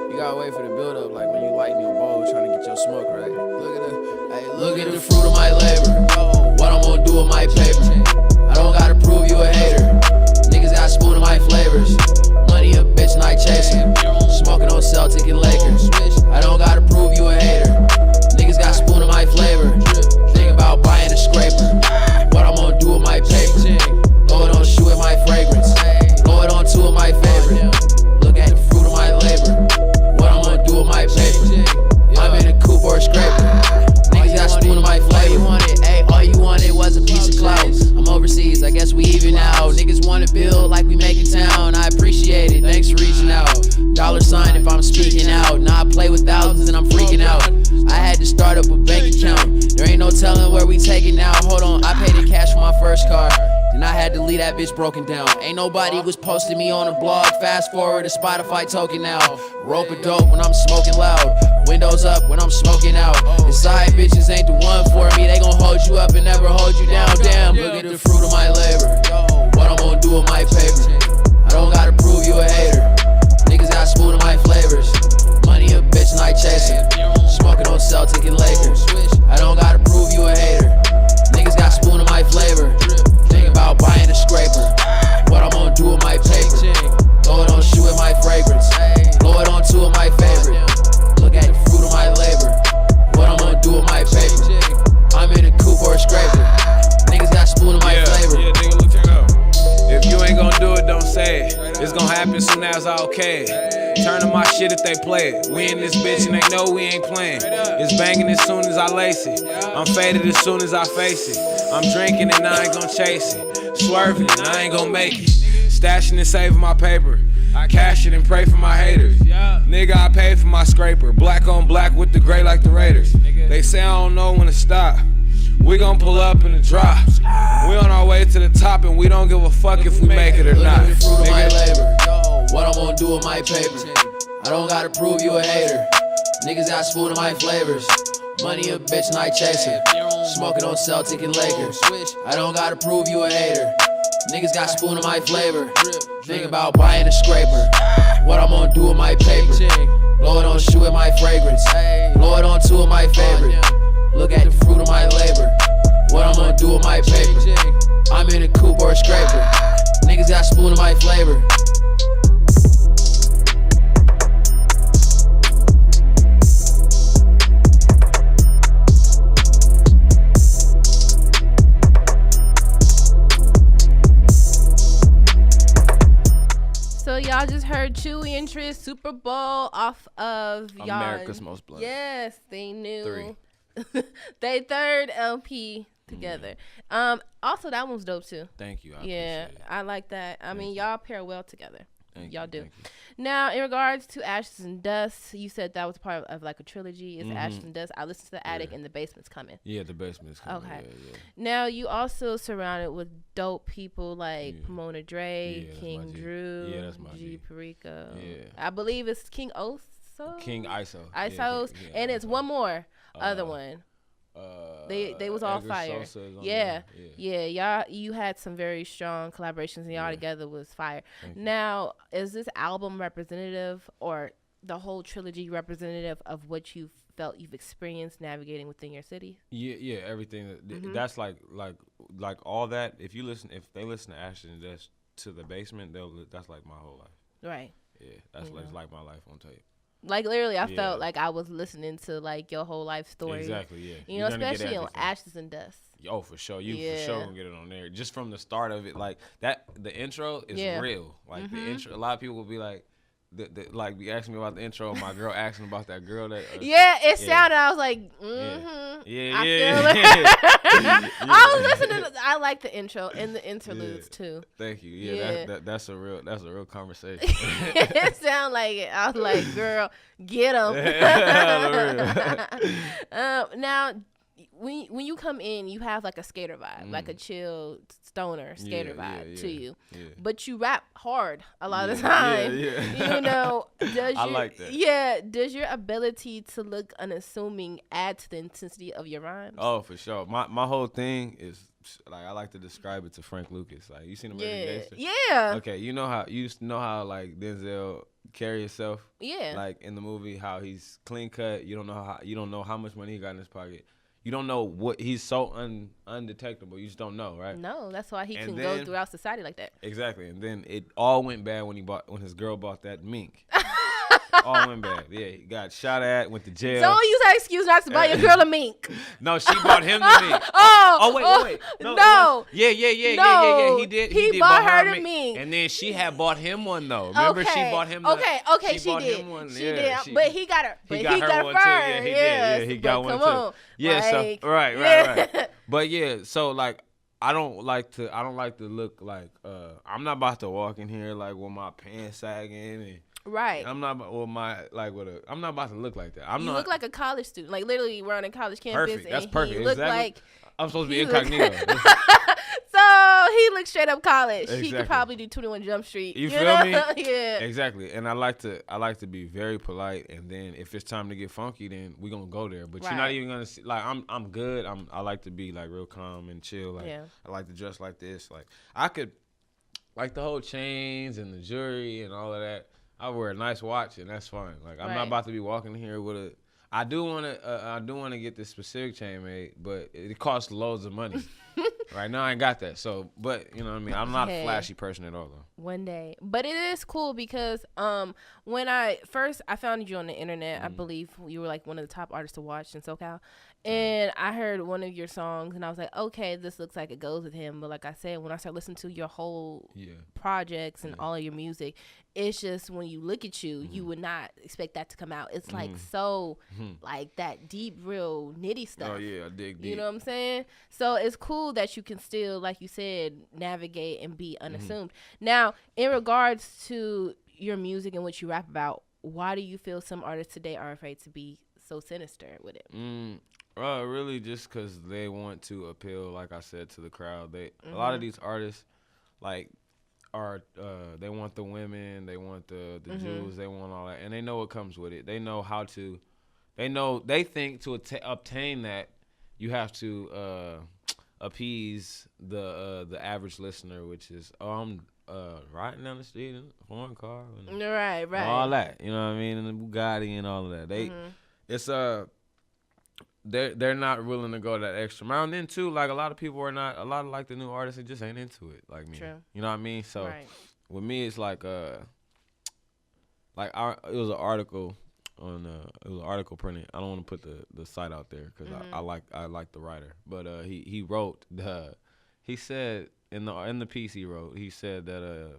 You gotta wait for the build up, like when you lighting your bowl trying to get your smoke right. Look at the fruit of my labor. What I'm gonna do with my paper. I don't gotta prove you a hater. Niggas got spoon of my flavors. Money a bitch and I chasing. Smoking on Celtic and Lakers. I don't gotta prove you a hater. Niggas got spoon of my flavor. Think about buying a scraper. What I'm gonna do with my paper. Lord don't shoot at my fragrance. Lord to start up a bank account. There ain't no telling where we take it now. Hold on, I paid the cash for my first car. Then I had to leave that bitch broken down. Ain't nobody was posting me on a blog. Fast forward to Spotify token now. Rope a dope when I'm smoking loud. Windows up when I'm smoking out. The side bitches ain't the one for me. They gon' hold you up and never hold you down. Damn, look at the fruit of my labor. What I'm gonna do with my paper. I don't gotta prove you a hater. Niggas got spoon of my flavors. Money a bitch and I chasing. Smoking on Celtic and Lakers. I don't gotta prove you a hater. Niggas got spoon of my flavor. Think about buying a scraper. What I'm gonna do with my paper. Blow it on shoe with my fragrance. Blow it on two of my favorite. Look at the fruit of my labor. What I'm gonna do with my paper. I'm in a coupe or a scraper. Niggas got spoon of my flavor. Yeah, nigga, look it up. If you ain't gonna do it, don't say it. It's gonna happen soon as I okay it. Turn to my shit if they play it. We in this bitch and they know we ain't playing. It's banging as soon as I lace it. I'm faded as soon as I face it. I'm drinking and I ain't gonna chase it. Swerving and I ain't gonna make it. Stashing and saving my paper. I cash it and pray for my haters. Nigga, I paid for my scraper. Black on black with the gray like the Raiders. They say I don't know when to stop. We gon' pull up in the drop. We on our way to the top and we don't give a fuck if we make it or not. The fruit of my labor. What I'm gonna do with my paper. I don't gotta prove you a hater. Niggas got spoon of my flavors. Money a bitch and I chase it. Smoking on Celtic and Lakers. I don't gotta prove you a hater. Niggas got spoon of my flavor. Think about buying a scraper. What I'm gonna do with my paper. Blow it on shoe with my fragrance. Blow it on two of my favorite. Look at the fruit of my labor. What I'm gonna do with my paper. I'm in a coupe or a scraper. Niggas got spoon of my flavor. So y'all just heard Chewy and Trizz Super Bowl off of y'all. America's Most Blunted. Yes, they knew. 3. They third LP together. Also that one's dope too. Thank you. I Yeah, appreciate it. I like that. I mean, y'all pair well together. Y'all do. Thank you. Now, in regards to Ashes and Dust, you said that was part of like a trilogy. It's Ashes and Dust. I listened to the Attic and the Basement's coming. Yeah, the basement is coming. Okay. Yeah. Now, you also surrounded with dope people like Pomona Dre, Yeah, that's King my G. Drew, Yeah, that's my G G. Perico. Yeah. I believe it's King Oso. King ISO. Isos, Yeah, and it's one more other Uh, one. They was all Edgar fire. Sosa is on Yeah. there. Y'all, you had some very strong collaborations, and y'all together was fire. Thank you. Now, is this album representative, or the whole trilogy representative of what you felt you've experienced navigating within your city? Yeah, everything. That's like all that. If they listen to Ashton and Dust to the basement, that's like my whole life. Right. Yeah, that's like my life on tape. Like literally, I Yeah. felt like I was listening to like your whole life story. Exactly. Yeah. You know, You're gonna get especially on everything. Ashes and Dust. Oh, for sure. You Yeah. for sure gonna get it on there. Just from the start of it, like that. The intro is real. Like the intro. A lot of people will be like, like be asking me about the intro. And my girl asking about that girl that. Yeah, it sounded. I was like, Yeah. I Yeah. feel it. Yeah. I was listening. I like the intro and the interludes too. Thank you. Yeah. Yeah, that's a real conversation. It sounded like it. I was like, girl, get him. Now, when you come in, you have like a skater vibe, like a chill stoner skater vibe to you. Yeah. But you rap hard a lot of the time. Yeah. You know, I like that. Yeah, does your ability to look unassuming add to the intensity of your rhymes? Oh, for sure. My whole thing is like I like to describe it to Frank Lucas. Like you seen him every day. Yeah. Okay, you used to know how like Denzel carry himself. Yeah. Like in the movie, how he's clean cut. You don't know how much money he got in his pocket. You don't know what he's so undetectable. You just don't know, right? No, that's why he can And go then- throughout society like that. Exactly. And then it all went bad when his girl bought that mink. All went bad. Yeah, he got shot at, went to jail. Don't use that excuse not to buy your girl a mink. No, she bought him the mink. Oh, wait. No. Yeah. No. He did. He did bought her a the mink. And then she had bought him one though. Remember, she bought him. Okay, she bought did. him one. She Yeah, did. But he got her. But he got her one first. too. Yeah, he did. Yeah, he got but one come too. On. Yeah, like, so right. But yeah, so like I don't like to look like I'm not about to walk in here like with my pants sagging and Right. I'm not with my I'm not about to look like that. You look like a college student. Like literally we're on a college campus. Perfect. That's and perfect. He look Exactly. like I'm supposed to be he look- incognito. So he looks straight up college. He Exactly. could probably do 21 Jump Street. You feel know? me? Yeah. Exactly. And I like to be very polite, and then if it's time to get funky, then we gonna go there. But you're not Right. even gonna see, like I'm good. I like to be like real calm and chill. Like Yeah. I like to dress like this. Like I could like the whole chains and the jewelry and all of that. I wear a nice watch and that's fine. Like I'm Right. not about to be walking here with a. I do wanna get this specific chain made, but it costs loads of money. Right now I ain't got that. So, but you know what I mean. I'm not a Hey. flashy person at all though. One day. But it is cool because when I found you on the internet, I believe you were like one of the top artists to watch in SoCal. And I heard one of your songs and I was like, okay, this looks like it goes with him. But like I said, when I start listening to your whole projects and all of your music, it's just when you look at you, you would not expect that to come out. It's like so like that deep, real nitty stuff. Oh yeah, I dig deep. You know what I'm saying? So it's cool that you can still, like you said, navigate and be unassuming. Now, in regards to your music and what you rap about, why do you feel some artists today are afraid to be so sinister with it? Really just because they want to appeal, like I said, to the crowd. A lot of these artists, like, are they want the women, they want the Jews, they want all that, and they know what comes with it. They know how to, they think to obtain that, you have to appease the average listener, which is, I'm riding down the street in a foreign car, and Right. all that, you know what I mean, and the Bugatti and all of that. It's they're not willing to go that extra mile. And then too, like a lot of people are not. A lot of like the new artists, they just ain't into it like me. True. You know what I mean? So Right. with me, it's like it was an article on it was an article printed. I don't want to put the site out there because I like the writer, but he wrote he said in the piece he said that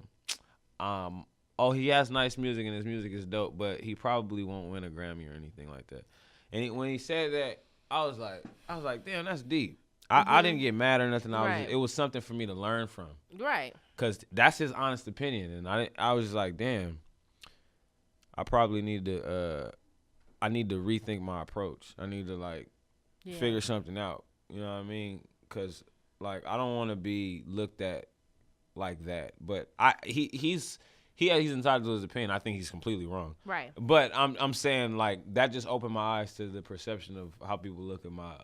he has nice music and his music is dope, but he probably won't win a Grammy or anything like that. And when he said that, I was like, damn, that's deep. I didn't get mad or nothing. It was something for me to learn from. Right. Cause that's his honest opinion, and I was just like, damn. I probably need to rethink my approach. I need to figure something out. You know what I mean? Cause like I don't want to be looked at like that. But he's entitled to his opinion. I think he's completely wrong. Right. But I'm saying like that just opened my eyes to the perception of how people look at my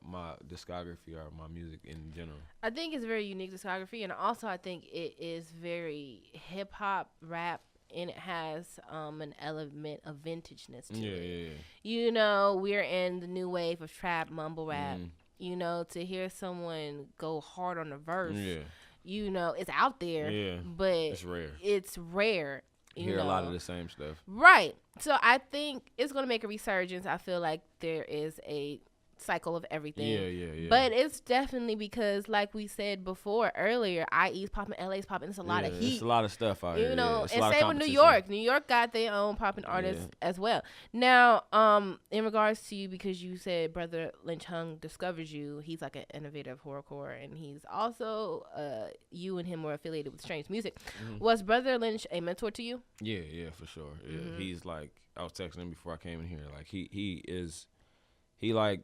my discography or my music in general. I think it's a very unique discography, and also I think it is very hip hop, rap, and it has an element of vintageness to it. Yeah. You know, we're in the new wave of trap, mumble rap. You know, to hear someone go hard on the verse. Yeah. You know, it's out there, but it's rare. It's rare. You hear a lot of the same stuff. Right. So I think it's going to make a resurgence. I feel like there is a cycle of everything. Yeah. But it's definitely because, like we said before earlier, IE's popping, LA's popping. It's a lot of heat. It's a lot of stuff out here. You know, and same with New York. New York got their own popping artists as well. Now, in regards to you, because you said Brotha Lynch Hung discovers you, he's like an innovator of horrorcore, and he's also you and him were affiliated with Strange Music. Was Brotha Lynch a mentor to you? Yeah, for sure. Yeah, he's like, I was texting him before I came in here. Like he like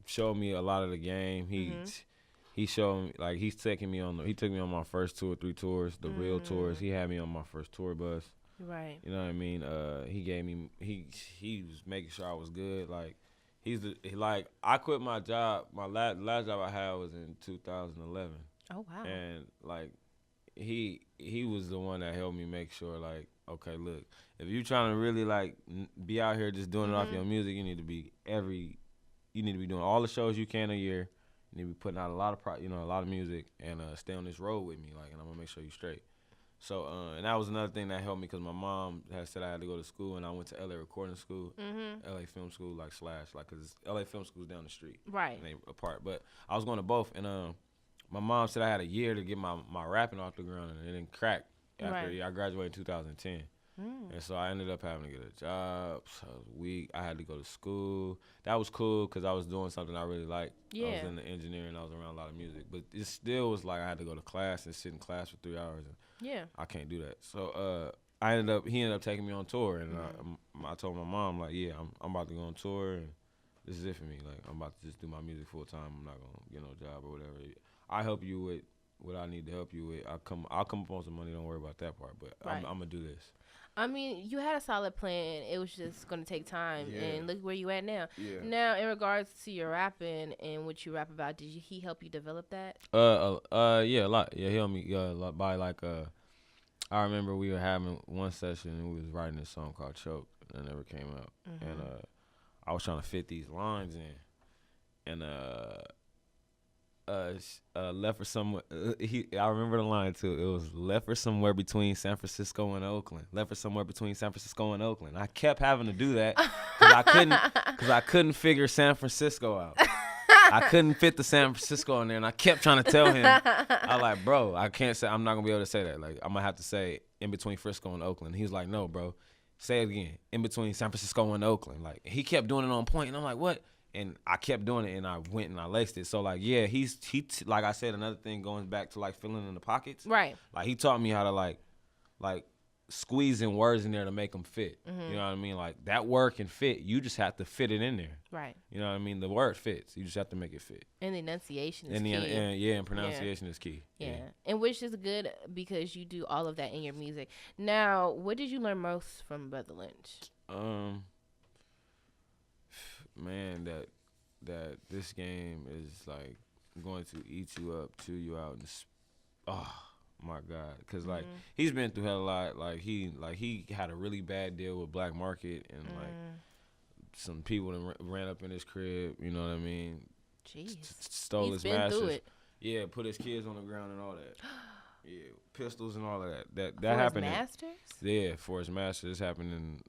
showed me a lot of the game. He showed me, like, he took me on my first 2 or 3 tours, the real tours. He had me on my first tour bus. Right. You know what I mean? He was making sure I was good. Like I quit my job. My last job I had was in 2011. Oh wow. And like he was the one that helped me make sure, like, okay, look, if you trying to really like be out here just doing it off your music, you need to be doing all the shows you can a year. You need to be putting out a lot of music, and stay on this road with me, like, and I'm gonna make sure you straight. So, and that was another thing that helped me, because my mom had said I had to go to school, and I went to LA recording school, LA film school, because LA film school's down the street. Right. And they apart, but I was going to both, and my mom said I had a year to get my rapping off the ground, and it didn't crack after I graduated in 2010. And so I ended up having to get a job. So I was weak. I had to go to school. That was cool because I was doing something I really liked. Yeah. I was in the engineering. I was around a lot of music. But it still was like I had to go to class and sit in class for 3 hours. And Yeah. I can't do that. So he ended up taking me on tour. And I told my mom, like, yeah, I'm about to go on tour. And this is it for me. Like, I'm about to just do my music full time. I'm not going to get no job or whatever. I help you with what I need to help you with. I'll come up on some money. Don't worry about that part. But Right. I'm going to do this. I mean, you had a solid plan. It was just going to take time. Yeah. And look where you at now. Yeah. Now, in regards to your rapping and what you rap about, he help you develop that? Yeah, a lot. Yeah, he helped me a lot by like I remember we were having one session and we was writing this song called Choke that never came out. And I was trying to fit these lines in. And left for somewhere. I remember the line too. It was left for somewhere between San Francisco and Oakland. Left for somewhere between San Francisco and Oakland. I kept having to do that because I couldn't figure San Francisco out. I couldn't fit the San Francisco in there, and I kept trying to tell him. I was like, bro, I can't say. I'm not gonna be able to say that. Like, I'm gonna have to say in between Frisco and Oakland. He was like, no, bro, say it again. In between San Francisco and Oakland. Like, he kept doing it on point, and I'm like, what? And I kept doing it, and I went and I laced it. So, like, yeah, he like I said, another thing going back to, like, filling in the pockets. Right. Like, he taught me how to, like squeeze in words in there to make them fit. You know what I mean? Like, that word can fit. You just have to fit it in there. Right. You know what I mean? The word fits. You just have to make it fit. And the enunciation is key. And pronunciation is key. Yeah. And which is good because you do all of that in your music. Now, what did you learn most from Brotha Lynch? Man, that this game is like going to eat you up, chew you out, and oh my God, because like he's been through hell a lot. Like he had a really bad deal with Black Market, and like some people that ran up in his crib. You know what I mean? Jeez, stole he's his masters. through it. Yeah, put his kids on the ground and all that. Yeah, pistols and all of that. That for happened. His masters? Yeah, for his masters. This happened in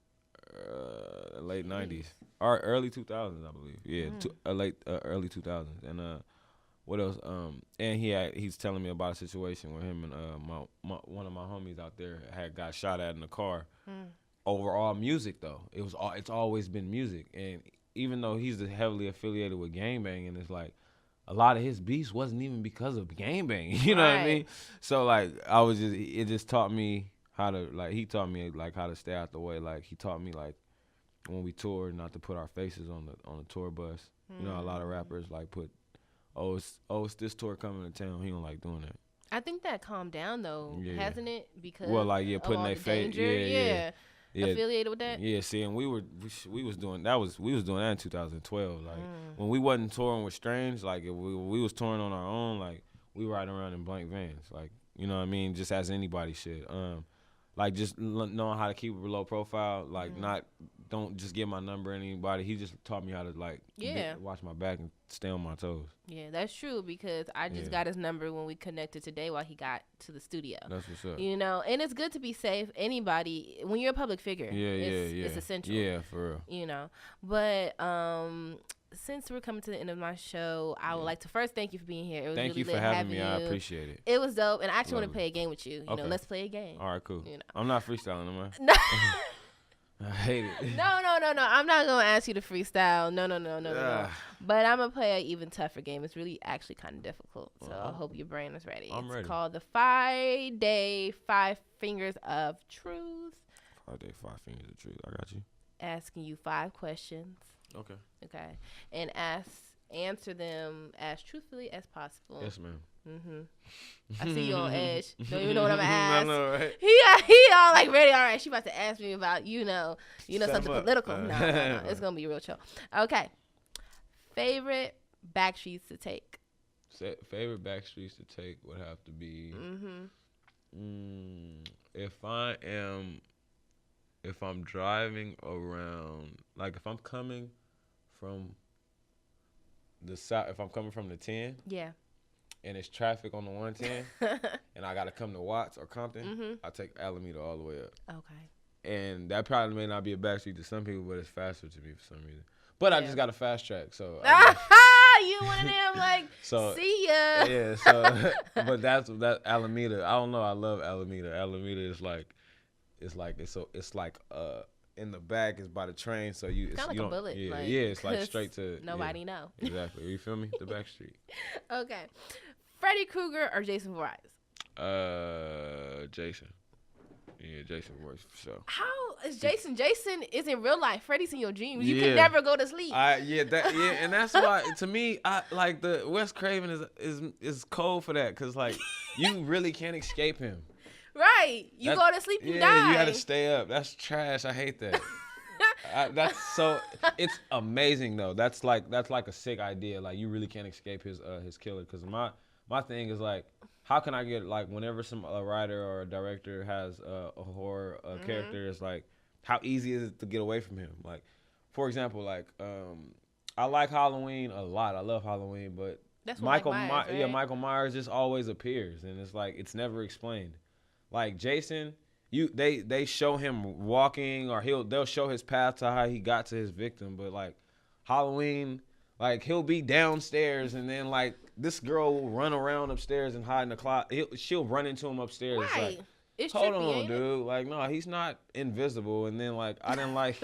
late 90s or early 2000s, I believe. Yeah, early 2000s. And what else? And he's telling me about a situation where him and one of my homies out there had got shot at in the car. Overall music though, it's always been music. And even though he's heavily affiliated with gangbanging, it's like a lot of his beefs wasn't even because of gangbanging. You know what I mean? So like it just taught me how to, like, he taught me like how to stay out the way. Like, he taught me like when we toured not to put our faces on the tour bus. You know, a lot of rappers like put, it's this tour coming to town. He don't like doing that. I think that calmed down though, hasn't it? Because putting their face, affiliated with that. Yeah, see, and we was doing that in 2012. Like when we wasn't touring with Strange, like if we was touring on our own, like we riding around in blank vans, like, you know what I mean, just as anybody should. Like just knowing how to keep it low profile, like don't just give my number to anybody. He just taught me how to like watch my back and stay on my toes. Yeah, that's true, because I just got his number when we connected today while he got to the studio. That's what's up. You know, and it's good to be safe. Anybody, when you're a public figure, it's essential. Yeah, for real. You know, but since we're coming to the end of my show, I would like to first thank you for being here. It was thank really you for having me. I appreciate it. It was dope, and I actually want to play a game with you. You know, let's play a game. All right, cool. You know. I'm not freestyling, am I? No. I hate it. No. I'm not gonna ask you to freestyle. No. But I'm gonna play an even tougher game. It's really actually kind of difficult. So I hope your brain is ready. I'm ready. It's called the 5-Day 5 Fingers of Truth. 5-Day 5 Fingers of Truth. I got you. Asking you 5 questions. Okay. And answer them as truthfully as possible. Yes, ma'am. I see you on edge. Don't even know what I'm gonna ask. I know, right? He all like ready. All right, she about to ask me about something political. No. It's gonna be real chill. Okay. Favorite back streets to take. Favorite back streets to take would have to be. If I'm driving around, like if I'm coming from the south, if I'm coming from the 10. Yeah. And it's traffic on the 110, and I gotta come to Watts or Compton, I take Alameda all the way up. Okay. And that probably may not be a backstreet to some people, but it's faster to me for some reason. But I just got a fast track, so. You one of them like, see ya. Yeah, so, but that's Alameda. I don't know. I love Alameda. Alameda is like, it's like in the back is by the train, so you Kind of like a bullet. Yeah, like, it's like straight to nobody know. Exactly. You feel me? The back street. Okay, Freddy Krueger or Jason Voorhees? Jason. Yeah, Jason Voorhees for sure. How is Jason? Jason is in real life. Freddy's in your dreams. You Yeah. can never go to sleep. And that's why to me, I like the Wes Craven is cold for that, cause like you really can't escape him. Right. You go to sleep, you die. You gotta stay up. That's trash. I hate that. It's amazing though. That's like a sick idea. Like you really can't escape his killer. Cause my thing is like, how can I get like whenever a writer or a director has a horror character, it's like how easy is it to get away from him? Like, for example, like I like Halloween a lot. I love Halloween, but That's Michael Myers, right? Michael Myers just always appears, and it's like it's never explained. Like Jason, they show him walking, or they'll show his path to how he got to his victim, but like Halloween, like he'll be downstairs and then like this girl will run around upstairs and hide in the closet. She'll run into him upstairs. Right. It's It's like, hold on, dude. Like, no, he's not invisible. And then like I didn't like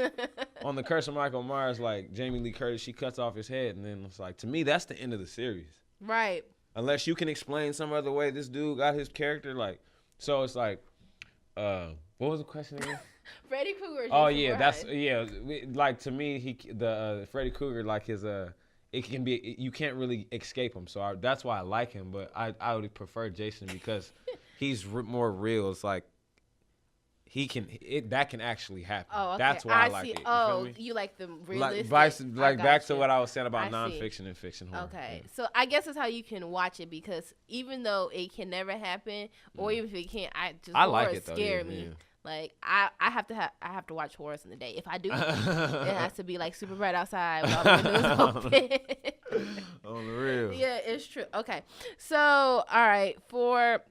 on the Curse of Michael Myers, like Jamie Lee Curtis, she cuts off his head, and then it's like, to me, that's the end of the series. Right. Unless you can explain some other way this dude got his character, like, so it's like, what was the question again? Freddy Krueger. Oh yeah, like to me, the Freddy Krueger, like his it can be, you can't really escape him. So that's why I like him, but I would prefer Jason because he's more real. It's like that can actually happen. Oh, okay. That's why I like it. You feel me? You like the realistic. Like back to you. what I was saying about I see. nonfiction and fiction horror. Okay, Yeah. so I guess that's how you can watch it, because even though it can never happen, or even if it can't, I like horror it, though, scare yeah, me. yeah. Like I have to watch horrors in the day. If I do, it has to be like super bright outside with all the windows open. On the real. Yeah, it's true. Okay, so all right, for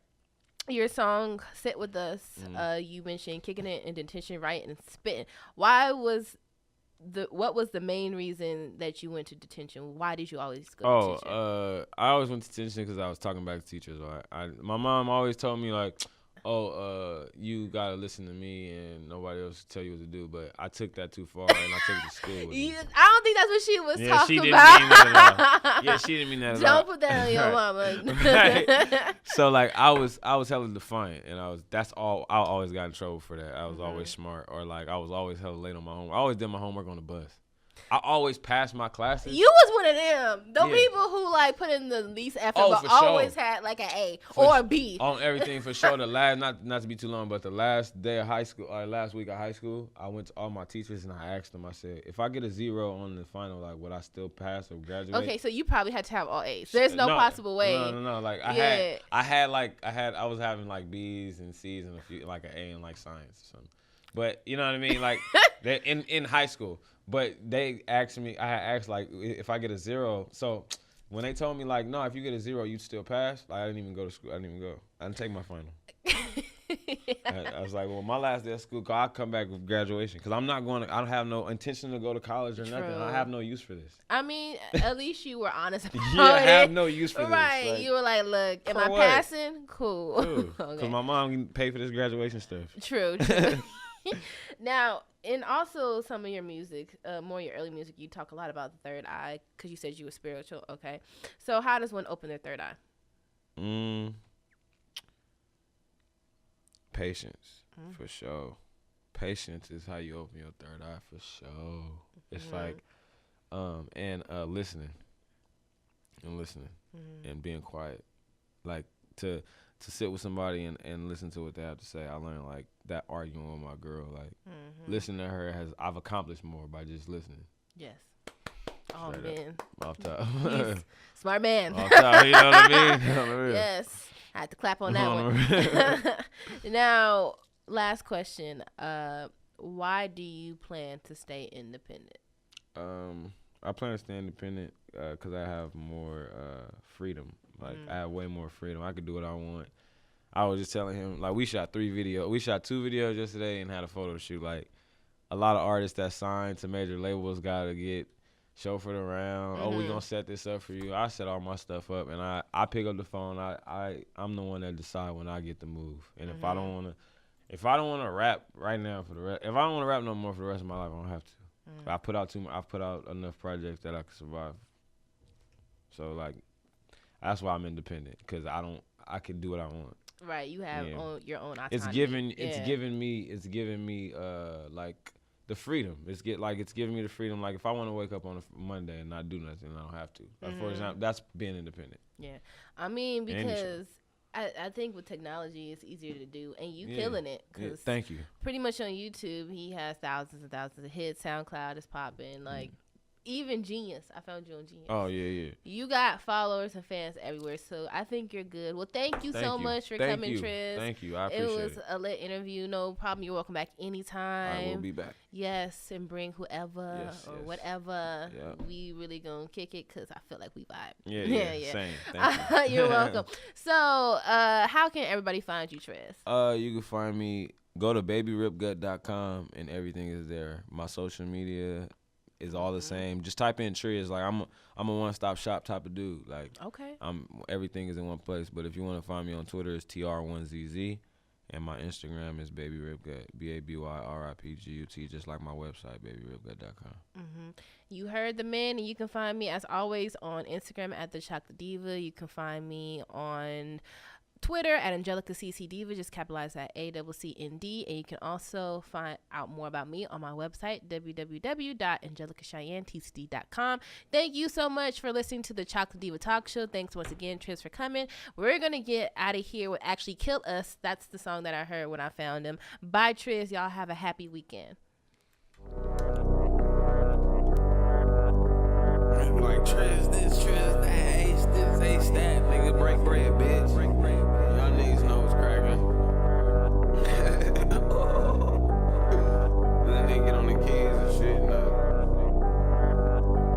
your song "Sit With Us," you mentioned kicking it in detention, right, and spitting. What was the main reason that you went to detention? Why did you always go to detention? I always went to detention because I was talking back to teachers. My mom always told me like, you gotta listen to me and nobody else tell you what to do. But I took that too far and I took it to school with me. I don't think that's what she was talking she about. didn't mean that at all. Yeah, she didn't mean that at all. Don't put that on your mama. Right. So like I was hella defiant, and that's all. I always got in trouble for that. I was always smart, or like I was always hella late on my homework. I always did my homework on the bus. I always passed my classes. You was one of them. The Yeah. people who like put in the least effort, Oh, but for sure. always had like an A or a B. On everything for sure. The last, not to be too long, but the last day of high school, or last week of high school, I went to all my teachers and I asked them. I said, if I get a 0 on the final, like, would I still pass or graduate? Okay, so you probably had to have all A's. There's no possible way. No. Like Yeah. I was having like B's and C's and a few, like an A in like science or something. But you know what I mean? Like in high school. But they asked me, I had asked like if I get a 0. So when they told me like, no, if you get a 0, you'd still pass. Like I didn't even go to school. I didn't even go. I didn't take my final. I was like, well, my last day of school, I'll come back with graduation because I'm not going to. I don't have no intention to go to college or nothing. I have no use for this. I mean, at least you were honest about it. Yeah, I have no use for this. Right. Like, You were like, look, am I what? passing? Cool. Because Okay. my mom can pay for this graduation stuff. True. Now, in also some of your music, more your early music, you talk a lot about the third eye because you said you were spiritual. Okay. So how does one open their third eye? Patience, for sure. Patience is how you open your third eye, for sure. It's like, and listening, and being quiet. Like to sit with somebody and listen to what they have to say. I learned like that arguing with my girl, like listening to her I've accomplished more by just listening. Yes. Oh, Straight man. Off top. He's smart man. Off top, you know what I mean? On the real. Yes. I had to clap on that On one. the Now, last question. Why do you plan to stay independent? I plan to stay independent because I have more freedom. Like I have way more freedom. I could do what I want. I was just telling him, like, we shot 2 videos yesterday and had a photo shoot. Like a lot of artists that signed to major labels gotta get chauffeured around. Oh, we gonna set this up for you. I set all my stuff up and I pick up the phone. I'm the one that decide when I get to move. And if I don't wanna If I don't want to rap right now if I don't want to rap no more for the rest of my life, I don't have to. I've put out enough projects that I can survive. So like, that's why I'm independent, because I can do what I want. Right, you have your own autonomy. It's giving me like the freedom. It's giving me the freedom. Like if I want to wake up on a Monday and not do nothing, I don't have to. Like for example, that's being independent. Yeah, I mean, because I think with technology it's easier to do, and you killing it. Cause thank you. Pretty much on YouTube, he has thousands and thousands of hits. SoundCloud is popping. Like even Genius, I found you on Genius. Oh yeah. You got followers and fans everywhere, so I think you're good. Well, thank you so much for coming, Trizz. Thank you. I appreciate it. It was a lit interview. No problem. You're welcome back anytime. I will be back. Yes, and bring whoever or whatever. Yep. We really gonna kick it because I feel like we vibe. Yeah. Same. Thank you. You're welcome. So, how can everybody find you, Trizz? You can find me. Go to babyripgut.com and everything is there. My social media is all the same. Just type in Trizz. Like I'm a one-stop shop type of dude. Like everything is in one place. But if you want to find me on Twitter, it's TR1ZZ, and my Instagram is babyripgut, BABYRIPGUT, just like my website, babyripgut.com. You heard the man, and you can find me as always on Instagram at the Chocolate Diva. You can find me on Twitter at Angelica CC Diva, just capitalize that ACCND, and you can also find out more about me on my website, www.angelicacheyenne.com. Thank you so much for listening to the Chocolate Diva Talk Show. Thanks once again, Trizz, for coming. We're gonna get out of here with Actually Kill Us. That's the song that I heard when I found him. Bye, Trizz. Y'all have a happy weekend. Like Trizz this, Trizz that, ace this, ace that, nigga break bread, bitch. Y'all niggas know what's cracking. Then they get on the keys and shit, nah.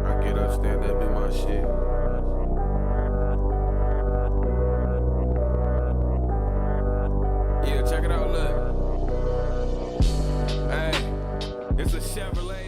I get upstairs, that be my shit. Yeah, check it out, look. Hey, it's a Chevrolet.